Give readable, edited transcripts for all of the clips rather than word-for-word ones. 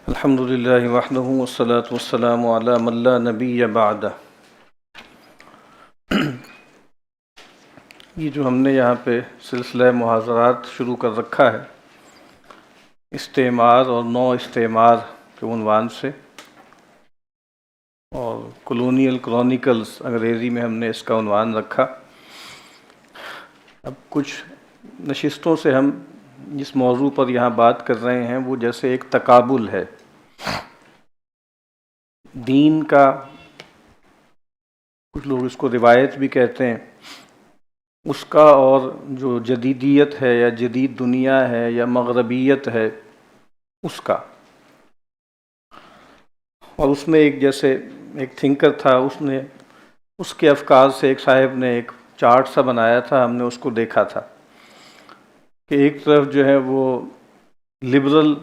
الحمد للہ وحدہ والصلاة والسلام علی من لا نبی بعدہ۔ یہ جو ہم نے یہاں پہ سلسلہ محاضرات شروع کر رکھا ہے استعمار اور نو استعمار کے عنوان سے، اور کولونیل کرونیکلز انگریزی میں ہم نے اس کا عنوان رکھا۔ اب کچھ نشستوں سے ہم جس موضوع پر یہاں بات کر رہے ہیں وہ جیسے ایک تقابل ہے دین کا، کچھ لوگ اس کو روایت بھی کہتے ہیں، اس کا، اور جو جدیدیت ہے یا جدید دنیا ہے یا مغربیت ہے اس کا۔ اور اس میں ایک جیسے ایک تھنکر تھا، اس کے افکار سے ایک صاحب نے ایک چارٹ سا بنایا تھا، ہم نے اس کو دیکھا تھا کہ ایک طرف جو ہے وہ لبرل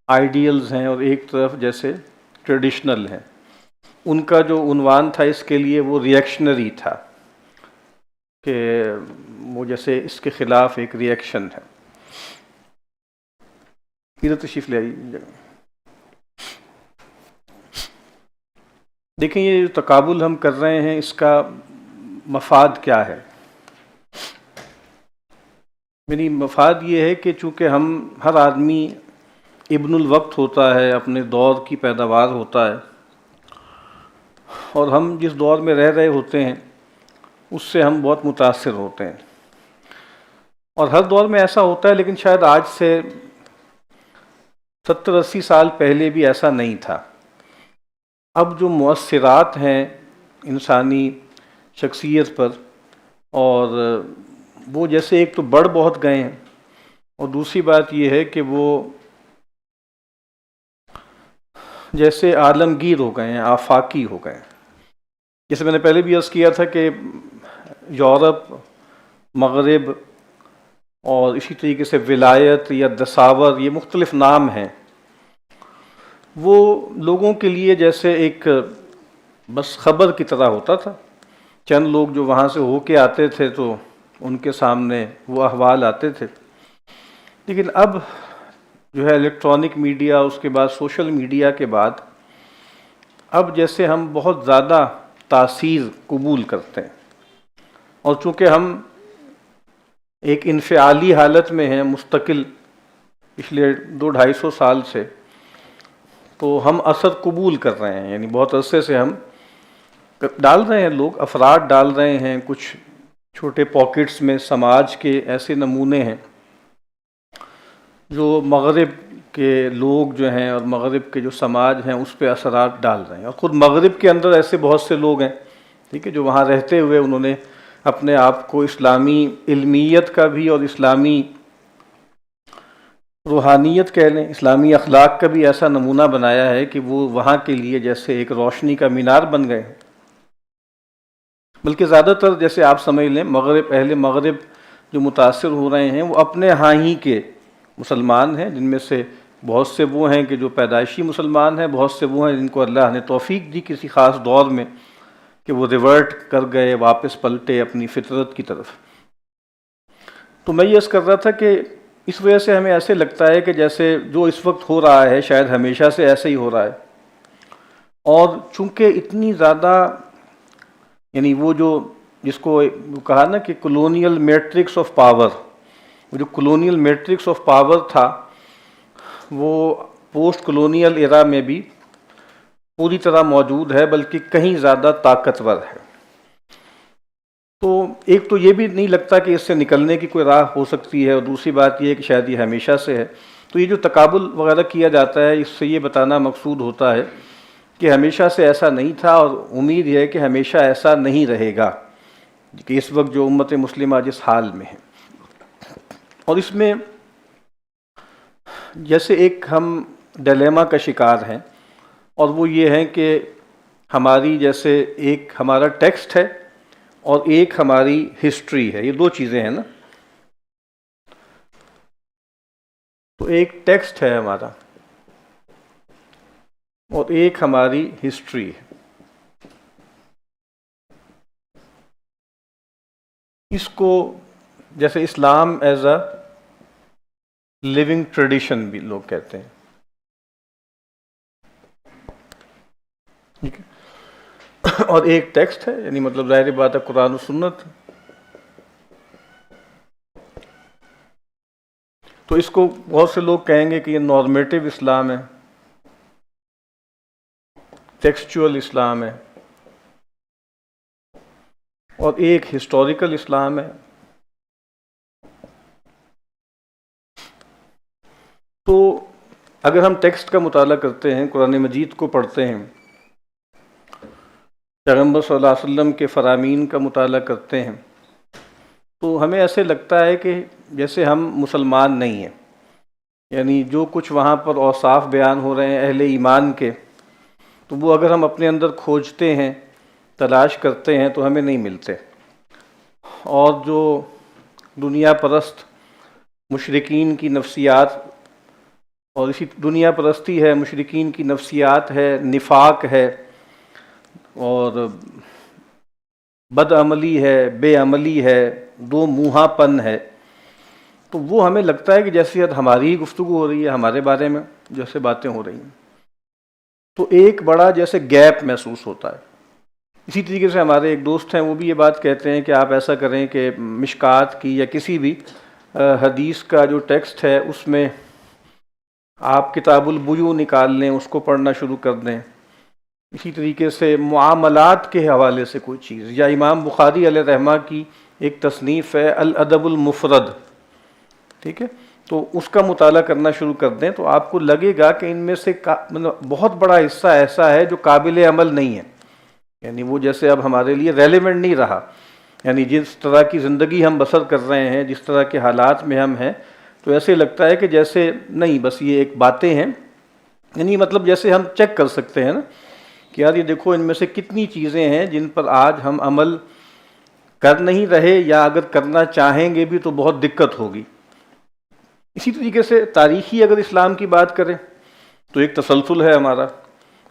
آئیڈیلز ہیں اور ایک طرف جیسے ٹریڈیشنل ہیں۔ ان کا جو عنوان تھا اس کے لیے وہ ریئیکشنری تھا، کہ وہ جیسے اس کے خلاف ایک ریئیکشن ہے۔ ادھر تشریف لے آئیے۔ دیکھیں یہ جو تقابل ہم کر رہے ہیں اس کا مفاد کیا ہے؟ میری مفاد یہ ہے کہ چونکہ ہر آدمی ابن الوقت ہوتا ہے، اپنے دور کی پیداوار ہوتا ہے، اور ہم جس دور میں رہ رہے ہوتے ہیں اس سے ہم بہت متاثر ہوتے ہیں، اور ہر دور میں ایسا ہوتا ہے، لیکن شاید آج سے 70-80 سال پہلے بھی ایسا نہیں تھا۔ اب جو مؤثرات ہیں انسانی شخصیت پر، اور وہ جیسے ایک تو بڑھ بہت گئے ہیں، اور دوسری بات یہ ہے کہ وہ جیسے عالمگیر ہو گئے ہیں، آفاقی ہو گئے ہیں۔ جیسے میں نے پہلے بھی عرض کیا تھا کہ یورپ، مغرب، اور اسی طریقے سے ولایت یا دساور، یہ مختلف نام ہیں، وہ لوگوں کے لیے جیسے ایک بس خبر کی طرح ہوتا تھا۔ چند لوگ جو وہاں سے ہو کے آتے تھے تو ان کے سامنے وہ احوال آتے تھے، لیکن اب جو ہے الیکٹرانک میڈیا، اس کے بعد سوشل میڈیا کے بعد، اب جیسے ہم بہت زیادہ تاثیر قبول کرتے ہیں، اور چونکہ ہم ایک انفعالی حالت میں ہیں مستقل پچھلے 200-250 سال سے، تو ہم اثر قبول کر رہے ہیں، یعنی بہت عرصے سے ہم ڈال رہے ہیں، لوگ افراد ڈال رہے ہیں، کچھ چھوٹے پاکٹس میں سماج کے ایسے نمونے ہیں جو مغرب کے لوگ جو ہیں اور مغرب کے جو سماج ہیں اس پہ اثرات ڈال رہے ہیں، اور خود مغرب کے اندر ایسے بہت سے لوگ ہیں، ٹھیک ہے، جو وہاں رہتے ہوئے انہوں نے اپنے آپ کو اسلامی علمیت کا بھی اور اسلامی روحانیت کہہ لیں، اسلامی اخلاق کا بھی ایسا نمونہ بنایا ہے کہ وہ وہاں کے لیے جیسے ایک روشنی کا مینار بن گئے ہیں۔ بلکہ زیادہ تر جیسے آپ سمجھ لیں اہل مغرب جو متاثر ہو رہے ہیں وہ اپنے ہاں ہی کے مسلمان ہیں، جن میں سے بہت سے وہ ہیں کہ جو پیدائشی مسلمان ہیں، بہت سے وہ ہیں جن کو اللہ نے توفیق دی کسی خاص دور میں کہ وہ ریورٹ کر گئے، واپس پلٹے اپنی فطرت کی طرف۔ تو میں یہ عرض کر رہا تھا کہ اس وجہ سے ہمیں ایسے لگتا ہے کہ جیسے جو اس وقت ہو رہا ہے شاید ہمیشہ سے ایسے ہی ہو رہا ہے، اور چونکہ اتنی زیادہ، یعنی وہ جو جس کو کہا نا کہ کولونیل میٹرکس آف پاور، وہ جو کولونیل میٹرکس آف پاور تھا وہ پوسٹ کولونیل ایرا میں بھی پوری طرح موجود ہے، بلکہ کہیں زیادہ طاقتور ہے۔ تو ایک تو یہ بھی نہیں لگتا کہ اس سے نکلنے کی کوئی راہ ہو سکتی ہے، اور دوسری بات یہ ہے کہ شاید یہ ہمیشہ سے ہے۔ تو یہ جو تقابل وغیرہ کیا جاتا ہے، اس سے یہ بتانا مقصود ہوتا ہے کہ ہمیشہ سے ایسا نہیں تھا، اور امید یہ ہے کہ ہمیشہ ایسا نہیں رہے گا، کہ اس وقت جو امت مسلمہ جس حال میں ہے۔ اور اس میں جیسے ایک ہم ڈیلیما کا شکار ہیں، اور وہ یہ ہے کہ ہماری جیسے ایک ہمارا ٹیکسٹ ہے اور ایک ہماری ہسٹری ہے، یہ دو چیزیں ہیں نا۔ تو ایک ٹیکسٹ ہے ہمارا اور ایک ہماری ہسٹری ہے۔ اس کو جیسے اسلام ایز اے لیونگ ٹریڈیشن بھی لوگ کہتے ہیں، ٹھیک ہے، اور ایک ٹیکسٹ ہے، یعنی مطلب ظاہر بات ہے قرآن و سنت. تو اس کو بہت سے لوگ کہیں گے کہ یہ نارمیٹو اسلام ہے، ٹیکسچول اسلام ہے، اور ایک ہسٹوریکل اسلام ہے. تو اگر ہم ٹیکسٹ کا مطالعہ کرتے ہیں، قرآن مجید کو پڑھتے ہیں، پیغمبر صلی اللہ علیہ وسلم کے فرامین کا مطالعہ کرتے ہیں، تو ہمیں ایسے لگتا ہے کہ جیسے ہم مسلمان نہیں ہیں. یعنی جو کچھ وہاں پر اوصاف بیان ہو رہے ہیں اہل ایمان کے، تو وہ اگر ہم اپنے اندر کھوجتے ہیں، تلاش کرتے ہیں، تو ہمیں نہیں ملتے. اور جو دنیا پرست مشرکین کی نفسیات، اور اسی دنیا پرستی ہے، مشرکین کی نفسیات ہے، نفاق ہے، اور بد عملی ہے، بے عملی ہے، دو منہا پن ہے، تو وہ ہمیں لگتا ہے کہ جیسے ہماری گفتگو ہو رہی ہے، ہمارے بارے میں جیسے باتیں ہو رہی ہیں، تو ایک بڑا جیسے گیپ محسوس ہوتا ہے. اسی طریقے سے ہمارے ایک دوست ہیں، وہ بھی یہ بات کہتے ہیں کہ آپ ایسا کریں کہ مشکات کی یا کسی بھی حدیث کا جو ٹیکسٹ ہے اس میں آپ کتاب البیوع نکال لیں، اس کو پڑھنا شروع کر دیں. اسی طریقے سے معاملات کے حوالے سے کوئی چیز، یا امام بخاری علیہ رحمہ کی ایک تصنیف ہے الادب المفرد، ٹھیک ہے، تو اس کا مطالعہ کرنا شروع کر دیں، تو آپ کو لگے گا کہ ان میں سے مطلب بہت بڑا حصہ ایسا ہے جو قابل عمل نہیں ہے. یعنی وہ جیسے اب ہمارے لیے ریلیونٹ نہیں رہا. یعنی جس طرح کی زندگی ہم بسر کر رہے ہیں، جس طرح کے حالات میں ہم ہیں، تو ایسے لگتا ہے کہ جیسے نہیں، بس یہ ایک باتیں ہیں. یعنی مطلب جیسے ہم چیک کر سکتے ہیں نا کہ یار یہ دیکھو ان میں سے کتنی چیزیں ہیں جن پر آج ہم عمل کر نہیں رہے، یا اگر کرنا چاہیں گے بھی تو بہت دقت ہوگی. اسی طریقے سے تاریخی اگر اسلام کی بات کریں تو ایک تسلسل ہے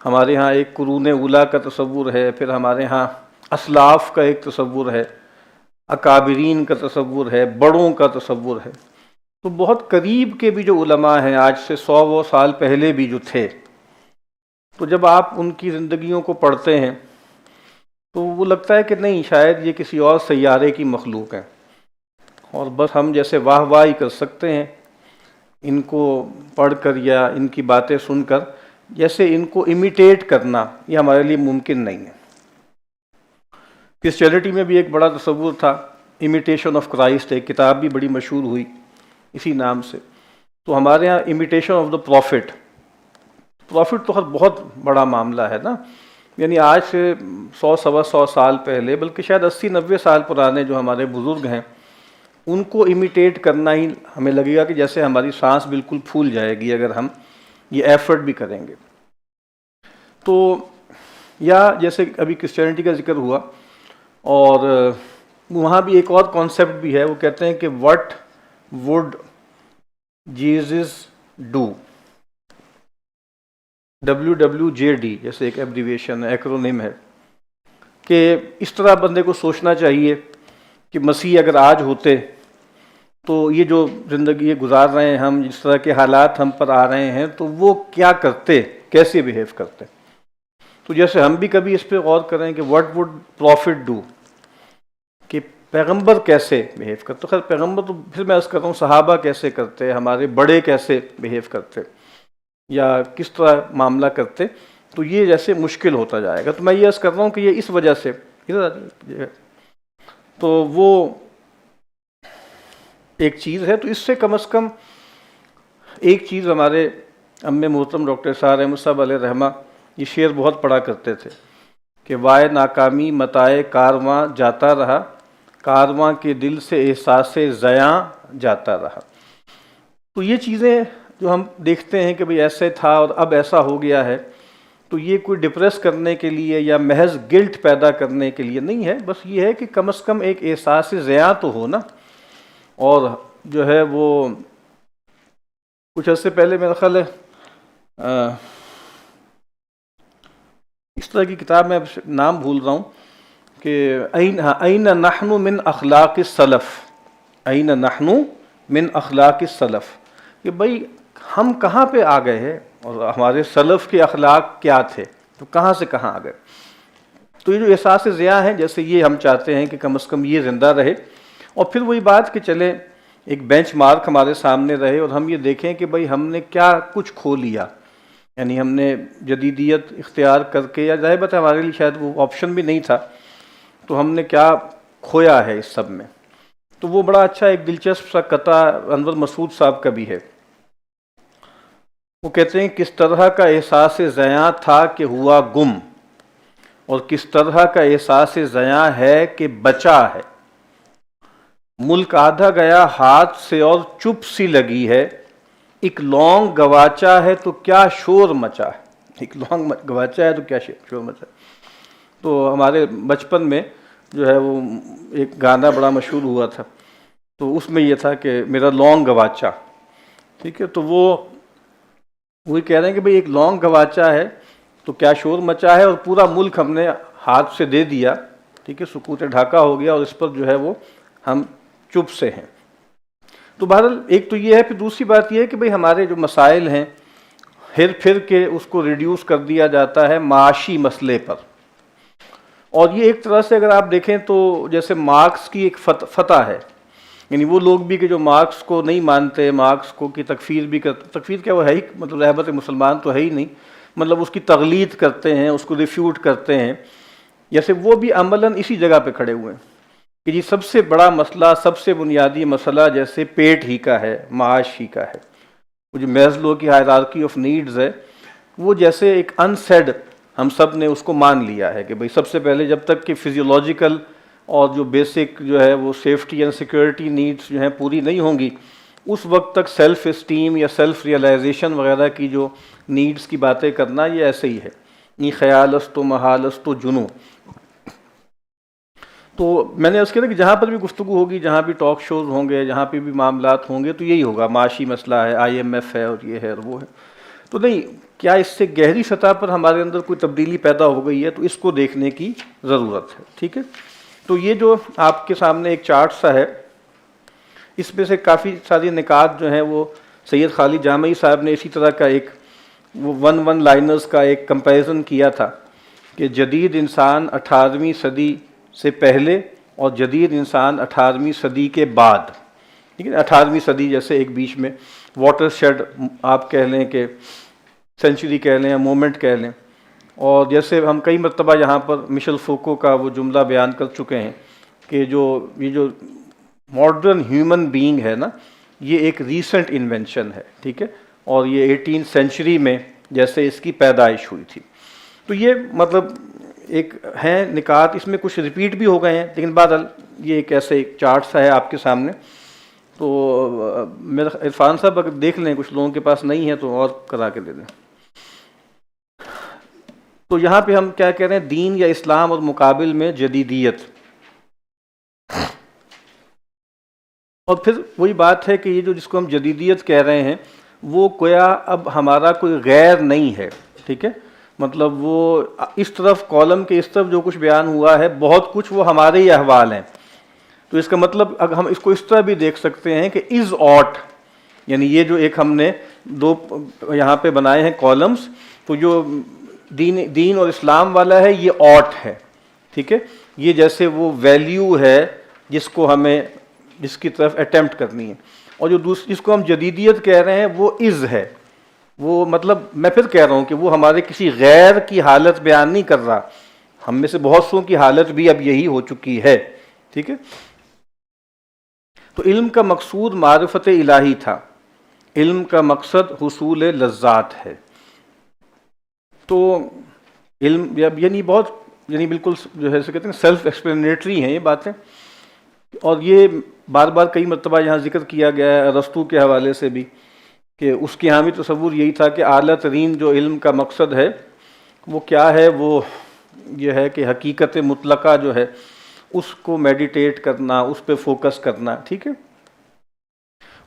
ہمارے ہاں ایک قرون اولیٰ کا تصور ہے، پھر ہمارے ہاں اسلاف کا ایک تصور ہے، اکابرین کا تصور ہے، بڑوں کا تصور ہے. تو بہت قریب کے بھی جو علماء ہیں، آج سے 100 سال پہلے بھی جو تھے، تو جب آپ ان کی زندگیوں کو پڑھتے ہیں تو وہ لگتا ہے کہ نہیں، شاید یہ کسی اور سیارے کی مخلوق ہیں، اور بس ہم جیسے واہ واہ ہی کر سکتے ہیں ان کو پڑھ کر یا ان کی باتیں سن کر. جیسے ان کو امیٹیٹ کرنا یہ ہمارے لیے ممکن نہیں ہے. کرسچینٹی میں بھی ایک بڑا تصور تھا، امیٹیشن آف کرائسٹ، ایک کتاب بھی بڑی مشہور ہوئی اسی نام سے. تو ہمارے ہاں امیٹیشن آف دا پروفٹ تو خیر بہت بڑا معاملہ ہے نا. یعنی آج سے 100 سال پہلے، بلکہ شاید 80-90 سال پرانے جو ہمارے بزرگ ہیں، ان کو امیٹیٹ کرنا ہی ہمیں لگے گا کہ جیسے ہماری سانس بالکل پھول جائے گی اگر ہم یہ ایفرٹ بھی کریں گے. تو یا جیسے ابھی کرسچینٹی کا ذکر ہوا، اور وہاں بھی ایک اور کانسیپٹ بھی ہے، وہ کہتے ہیں کہ what would Jesus do, WWJD جیسے ایک ایبریویشن ہے، ایکرونیم ہے، کہ اس طرح بندے کو سوچنا چاہیے کہ مسیح اگر آج ہوتے تو یہ جو زندگی گزار رہے ہیں ہم، جس طرح کے حالات ہم پر آ رہے ہیں، تو وہ کیا کرتے، کیسے بیہیو کرتے. تو جیسے ہم بھی کبھی اس پہ غور کریں کہ واٹ وڈ پروفٹ ڈو، کہ پیغمبر کیسے بیہیو کرتے. خیر پیغمبر تو پھر میں عرض کرتا ہوں صحابہ کیسے کرتے، ہمارے بڑے کیسے بیہیو کرتے، یا کس طرح معاملہ کرتے، تو یہ جیسے مشکل ہوتا جائے گا. تو میں یہ عرض کر رہا ہوں کہ یہ اس وجہ سے تو وہ ایک چیز ہے. تو اس سے کم از کم ایک چیز ہمارے ام محترم ڈاکٹر اسحاق احمد صاحب علیہ رحمہ یہ شعر بہت پڑھا کرتے تھے کہ وائے ناکامی متائے کارواں جاتا رہا، کارواں کے دل سے احساس زیاں جاتا رہا. تو یہ چیزیں جو ہم دیکھتے ہیں کہ بھئی ایسے تھا اور اب ایسا ہو گیا ہے، تو یہ کوئی ڈپریس کرنے کے لیے یا محض گلٹ پیدا کرنے کے لیے نہیں ہے. بس یہ ہے کہ کم از کم ایک احساس زیاں تو ہو نا. اور جو ہے وہ کچھ عرصے پہلے میرا خیال ہے اس طرح کی کتاب، میں نام بھول رہا ہوں، کہ این نحن من اخلاق السلف، این نحن من اخلاق السلف، کہ بھئی ہم کہاں پہ آ گئے ہیں اور ہمارے سلف کے اخلاق کیا تھے، تو کہاں سے کہاں آ گئے. تو یہ جو احساس ضیاء ہیں، جیسے یہ ہم چاہتے ہیں کہ کم از کم یہ زندہ رہے، اور پھر وہی بات کہ چلے ایک بینچ مارک ہمارے سامنے رہے اور ہم یہ دیکھیں کہ بھئی ہم نے کیا کچھ کھو لیا. یعنی ہم نے جدیدیت اختیار کر کے، یا ظاہر بات ہے ہمارے لیے شاید وہ آپشن بھی نہیں تھا، تو ہم نے کیا کھویا ہے اس سب میں. تو وہ بڑا اچھا ایک دلچسپ سا قطع انور مسعود صاحب کا بھی ہے. وہ کہتے ہیں کس طرح کا احساس ضیاء تھا کہ ہوا گم، اور کس طرح کا احساس ضیاء ہے کہ بچا ہے. ملک آدھا گیا ہاتھ سے اور چپ سی لگی ہے، ایک لونگ گواچا ہے تو کیا شور مچا ہے. ایک لونگ گواچا ہے تو کیا شور مچا ہے. تو ہمارے بچپن میں جو ہے وہ ایک گانا بڑا مشہور ہوا تھا، تو اس میں یہ تھا کہ میرا لونگ گواچا. ٹھیک ہے، تو وہی کہہ رہے ہیں کہ بھئی ایک لونگ گواچا ہے تو کیا شور مچا ہے، اور پورا ملک ہم نے ہاتھ سے دے دیا. ٹھیک ہے، سکوت ڈھاکا ہو گیا اور اس پر جو ہے وہ ہم چپ سے ہیں. تو بہرحال ایک تو یہ ہے، پھر دوسری بات یہ ہے کہ بھئی ہمارے جو مسائل ہیں ہر پھر کے اس کو ریڈیوس کر دیا جاتا ہے معاشی مسئلے پر. اور یہ ایک طرح سے اگر آپ دیکھیں تو جیسے مارکس کی ایک فتح ہے. یعنی وہ لوگ بھی کہ جو مارکس کو نہیں مانتے، مارکس کو کی تکفیر بھی کرتے، تکفیر کیا وہ ہے ہی مطلب رہبت مسلمان تو ہے ہی نہیں، مطلب اس کی تغلید کرتے ہیں، اس کو ریفیوٹ کرتے ہیں. جیسے وہ بھی عملاً اسی جگہ پہ کھڑے ہوئے ہیں کہ جی سب سے بڑا مسئلہ، سب سے بنیادی مسئلہ جیسے پیٹ ہی کا ہے، معاش ہی کا ہے. وہ جو میزلو کی ہائرارکی آف نیڈز ہے، وہ جیسے ایک انسیڈ ہم سب نے اس کو مان لیا ہے کہ بھئی سب سے پہلے جب تک کہ فزیولوجیکل اور جو بیسک جو ہے وہ سیفٹی اینڈ سیکورٹی نیڈز جو ہیں پوری نہیں ہوں گی، اس وقت تک سیلف اسٹیم یا سیلف ریئلائزیشن وغیرہ کی جو نیڈز کی باتیں کرنا یہ ایسے ہی ہے. یہ خیال است و محال است و جنو. تو میں نے اس کہا کہ جہاں پر بھی گفتگو ہوگی، جہاں بھی ٹاک شوز ہوں گے، جہاں پہ بھی معاملات ہوں گے، تو یہی ہوگا، معاشی مسئلہ ہے، IMF ہے اور یہ ہے اور وہ ہے. تو نہیں، کیا اس سے گہری سطح پر ہمارے اندر کوئی تبدیلی پیدا ہو گئی ہے، تو اس کو دیکھنے کی ضرورت ہے. ٹھیک ہے، تو یہ جو آپ کے سامنے ایک چارٹ سا ہے، اس میں سے کافی ساری نکات جو ہیں وہ سید خالد جامعی صاحب نے اسی طرح کا ایک وہ ون لائنرز کا ایک کمپیریزن کیا تھا کہ جدید انسان 18ویں صدی سے پہلے اور جدید انسان 18ویں صدی کے بعد. ٹھیک ہے، 18ویں صدی جیسے ایک بیچ میں واٹر شیڈ آپ کہہ لیں کہ سینچری کہہ لیں یا مومنٹ کہہ لیں. اور جیسے ہم کئی مرتبہ یہاں پر مشل فوکو کا وہ جملہ بیان کر چکے ہیں کہ یہ جو ماڈرن ہیومن بینگ ہے نا، یہ ایک ریسنٹ انوینشن ہے. ٹھیک ہے، اور یہ 18 سینچری میں جیسے اس کی پیدائش ہوئی تھی. تو یہ مطلب ایک ہیں نکات، اس میں کچھ ریپیٹ بھی ہو گئے ہیں، لیکن بہرحال یہ ایک ایسے ایک چارٹ سا ہے آپ کے سامنے. تو میرا عرفان صاحب اگر دیکھ لیں، کچھ لوگوں کے پاس نہیں ہے تو اور کرا کے دے دیں. تو یہاں پہ ہم کیا کہہ رہے ہیں، دین یا اسلام اور مقابل میں جدیدیت. اور پھر وہی بات ہے کہ یہ جو جس کو ہم جدیدیت کہہ رہے ہیں وہ گویا اب ہمارا کوئی غیر نہیں ہے. ٹھیک ہے، مطلب وہ اس طرف کالم کے اس طرف جو کچھ بیان ہوا ہے بہت کچھ وہ ہمارے ہی احوال ہیں. تو اس کا مطلب اگر ہم اس کو اس طرح بھی دیکھ سکتے ہیں کہ از ought، یعنی یہ جو ایک ہم نے دو یہاں پہ بنائے ہیں کالمز، تو جو دین اور اسلام والا ہے یہ ought ہے. ٹھیک ہے، یہ جیسے وہ ویلیو ہے جس کو ہمیں جس کی طرف اٹیمپٹ کرنی ہے. اور جو دوسری جس کو ہم جدیدیت کہہ رہے ہیں وہ از ہے. وہ مطلب میں پھر کہہ رہا ہوں کہ وہ ہمارے کسی غیر کی حالت بیان نہیں کر رہا، ہم میں سے بہت سو کی حالت بھی اب یہی ہو چکی ہے. ٹھیک ہے، تو علم کا مقصود معرفت الہی تھا، علم کا مقصد حصول لذات ہے. تو علم یعنی بہت یعنی بالکل جو ہے کہتے ہیں سیلف ایکسپلینیٹری ہیں یہ باتیں. اور یہ بار بار کئی مرتبہ یہاں ذکر کیا گیا ہے ارسطو کے حوالے سے بھی کہ اس کی حامی تصور یہی تھا کہ اعلیٰ ترین جو علم کا مقصد ہے وہ کیا ہے، وہ یہ ہے کہ حقیقت مطلقہ جو ہے اس کو میڈیٹیٹ کرنا، اس پہ فوکس کرنا. ٹھیک ہے،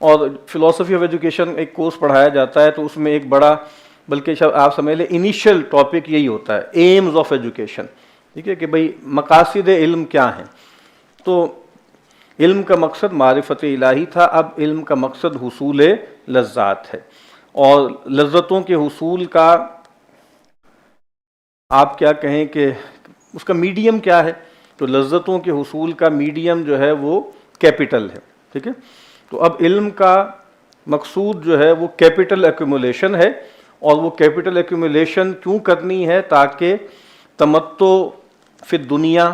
اور فلسفی آف ایجوکیشن ایک کورس پڑھایا جاتا ہے تو اس میں ایک بڑا بلکہ آپ سمجھ لیں انیشیل ٹاپک یہی ہوتا ہے، ایمز آف ایجوکیشن. ٹھیک ہے، کہ بھئی مقاصد علم کیا ہیں. تو علم کا مقصد معرفت الہی تھا، اب علم کا مقصد حصول لذات ہے. اور لذتوں کے حصول کا آپ کیا کہیں کہ اس کا میڈیم کیا ہے، تو لذتوں کے حصول کا میڈیم جو ہے وہ کیپٹل ہے، ٹھیک ہے. تو اب علم کا مقصود جو ہے وہ کیپٹل ایکومولیشن ہے، اور وہ کیپٹل ایکومولیشن کیوں کرنی ہے؟ تاکہ تمتع فی دنیا،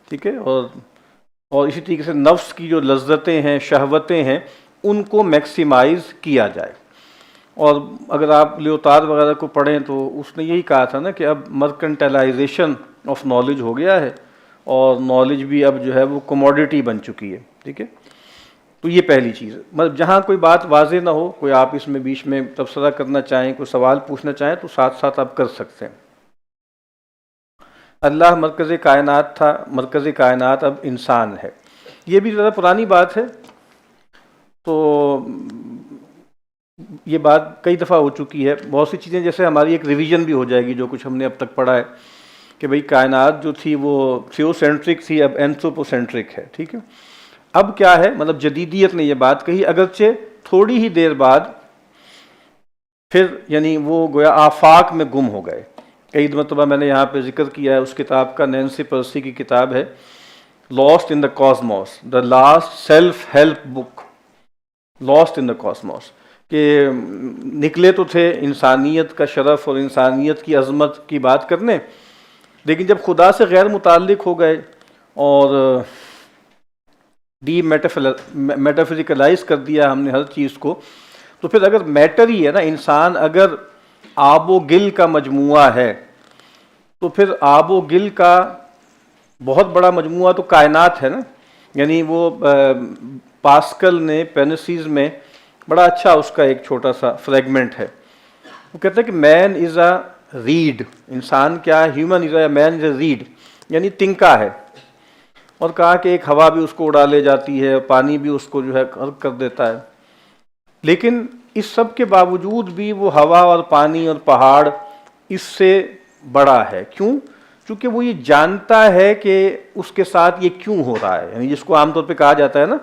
ٹھیک ہے، اور اسی طریقے سے نفس کی جو لذتیں ہیں، شہوتیں ہیں، ان کو میکسیمائز کیا جائے. اور اگر آپ لیوتار وغیرہ کو پڑھیں تو اس نے یہی کہا تھا نا کہ اب مرکنٹلائزیشن آف نالج ہو گیا ہے، اور نالج بھی اب جو ہے وہ کموڈیٹی بن چکی ہے، ٹھیک ہے. تو یہ پہلی چیز ہے. مطلب جہاں کوئی بات واضح نہ ہو، کوئی آپ اس میں بیچ میں تبصرہ کرنا چاہیں، کوئی سوال پوچھنا چاہیں تو ساتھ ساتھ آپ کر سکتے ہیں. اللہ مرکز کائنات تھا، مرکز کائنات اب انسان ہے. یہ بھی ذرا پرانی بات ہے، تو یہ بات کئی دفعہ ہو چکی ہے. بہت سی چیزیں جیسے ہماری ایک ریویژن بھی ہو جائے گی جو کچھ ہم نے اب تک پڑھا ہے، کہ بھئی کائنات جو تھی وہ تھیو سینٹرک تھی، اب اینتھروپو سینٹرک ہے، ٹھیک ہے. اب کیا ہے، مطلب جدیدیت نے یہ بات کہی، اگرچہ تھوڑی ہی دیر بعد پھر یعنی وہ گویا آفاق میں گم ہو گئے. کئی مرتبہ میں نے یہاں پہ ذکر کیا ہے اس کتاب کا، نینسی پرسی کی کتاب ہے last in the cosmos, the last self help book, last in the cosmos, کہ نکلے تو تھے انسانیت کا شرف اور انسانیت کی عظمت کی بات کرنے، لیکن جب خدا سے غیر متعلق ہو گئے اور ڈی میٹافزیکلائز کر دیا ہم نے ہر چیز کو، تو پھر اگر میٹر ہی ہے نا، انسان اگر آب و گل کا مجموعہ ہے، تو پھر آب و گل کا بہت بڑا مجموعہ تو کائنات ہے نا. یعنی وہ پاسکل نے پینسیز میں بڑا اچھا اس کا ایک چھوٹا سا فریگمنٹ ہے. وہ کہتا ہے کہ مین از اے ریڈ، انسان کیا ہے، human is a main is a red, یعنی تنکا ہے. اور کہا کہ ایک ہوا بھی اس کو اڑا لے جاتی ہے، پانی بھی اس کو جو ہے غرق کر دیتا ہے. لیکن اس سب کے باوجود بھی وہ ہوا اور پانی اور پہاڑ اس سے بڑا ہے. کیوں؟ چونکہ وہ یہ جانتا ہے کہ اس کے ساتھ یہ کیوں ہو رہا ہے. یعنی جس کو عام طور پہ کہا جاتا ہے نا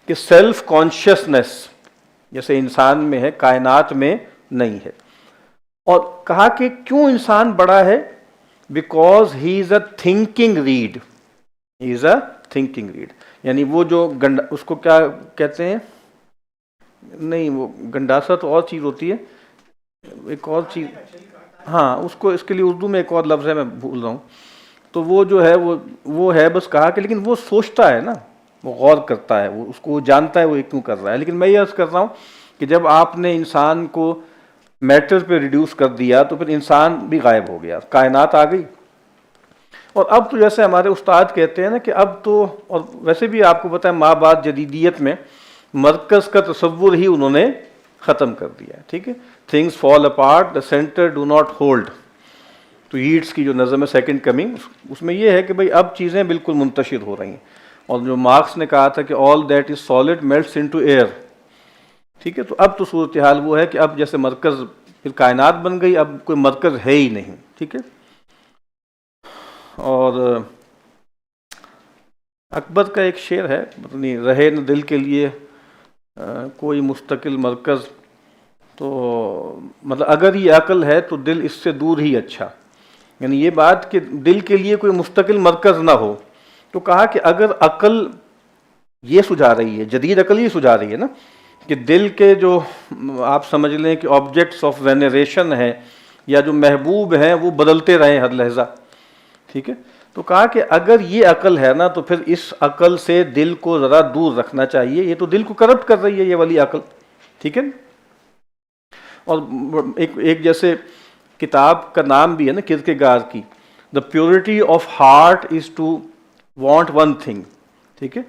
کہ سیلف کانشیسنس، جیسے انسان میں ہے، کائنات میں نہیں ہے. اور کہا کہ کیوں انسان بڑا ہے؟ Because he is a thinking reed, he is a thinking reed. یعنی وہ جو اس کو کیا کہتے ہیں، نہیں وہ گنڈاسا تو اور چیز ہوتی ہے، ایک اور چیز، ہاں اس کو، اس کے لیے اردو میں ایک اور لفظ ہے، میں بھول رہا ہوں. تو وہ جو ہے وہ ہے بس کہا کہ لیکن وہ سوچتا ہے نا، وہ غور کرتا ہے، وہ اس کو جانتا ہے وہ کیوں کر رہا ہے. لیکن میں یہ عرض کر رہا ہوں کہ جب آپ نے انسان کو میٹر پہ ریڈیوس کر دیا تو پھر انسان بھی غائب ہو گیا، کائنات آ گئی. اور اب تو جیسے ہمارے استاد کہتے ہیں نا کہ اب تو، اور ویسے بھی آپ کو پتہ ہے ماں بعد جدیدیت میں مرکز کا تصور ہی انہوں نے ختم کر دیا، ٹھیک ہے. Things fall apart, the centre do not hold. تو ییٹس کی جو نظم ہے سیکنڈ کمنگ، اس میں یہ ہے کہ بھئی اب چیزیں بالکل منتشر ہو رہی ہیں. اور جو مارکس نے کہا تھا کہ all that is solid melts into air, ٹھیک ہے. تو اب تو صورتحال وہ ہے کہ اب جیسے مرکز پھر کائنات بن گئی، اب کوئی مرکز ہے ہی نہیں، ٹھیک ہے. اور اکبر کا ایک شعر ہے، نہیں رہے نہ دل کے لیے کوئی مستقل مرکز، تو مطلب اگر یہ عقل ہے تو دل اس سے دور ہی اچھا. یعنی یہ بات کہ دل کے لیے کوئی مستقل مرکز نہ ہو، تو کہا کہ اگر عقل یہ سجھا رہی ہے، جدید عقل یہ سجھا رہی ہے نا کہ دل کے جو آپ سمجھ لیں کہ آبجیکٹس آف وینریشن ہیں یا جو محبوب ہیں وہ بدلتے رہیں ہر لحظہ، ٹھیک ہے. تو کہا کہ اگر یہ عقل ہے نا تو پھر اس عقل سے دل کو ذرا دور رکھنا چاہیے، یہ تو دل کو کرپٹ کر رہی ہے یہ والی عقل، ٹھیک ہے. اور ایک جیسے کتاب کا نام بھی ہے نا کیرکیگار کی، the purity of heart is to want one thing, ٹھیک ہے.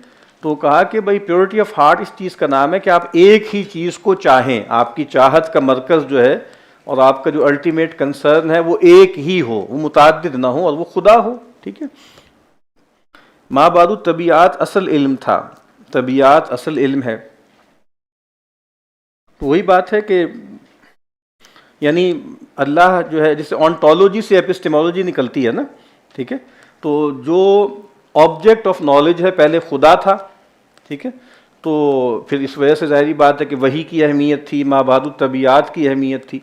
تو کہا کہ بھائی پیورٹی آف ہارٹ اس چیز کا نام ہے کہ آپ ایک ہی چیز کو چاہیں، آپ کی چاہت کا مرکز جو ہے اور آپ کا جو الٹیمیٹ کنسرن ہے وہ ایک ہی ہو، وہ متعدد نہ ہو، اور وہ خدا ہو، ٹھیک ہے. ماں بعد طبیعات اصل علم تھا، طبیعات اصل علم ہے. تو وہی بات ہے کہ یعنی اللہ جو ہے، جیسے آنٹولوجی سے ایپسٹیمولوجی نکلتی ہے نا، ٹھیک ہے. تو جو آبجیکٹ آف نالج ہے پہلے خدا تھا، ٹھیک ہے. تو پھر اس وجہ سے ظاہری بات ہے کہ وحی کی اہمیت تھی، ماں بعد طبیعات کی اہمیت تھی.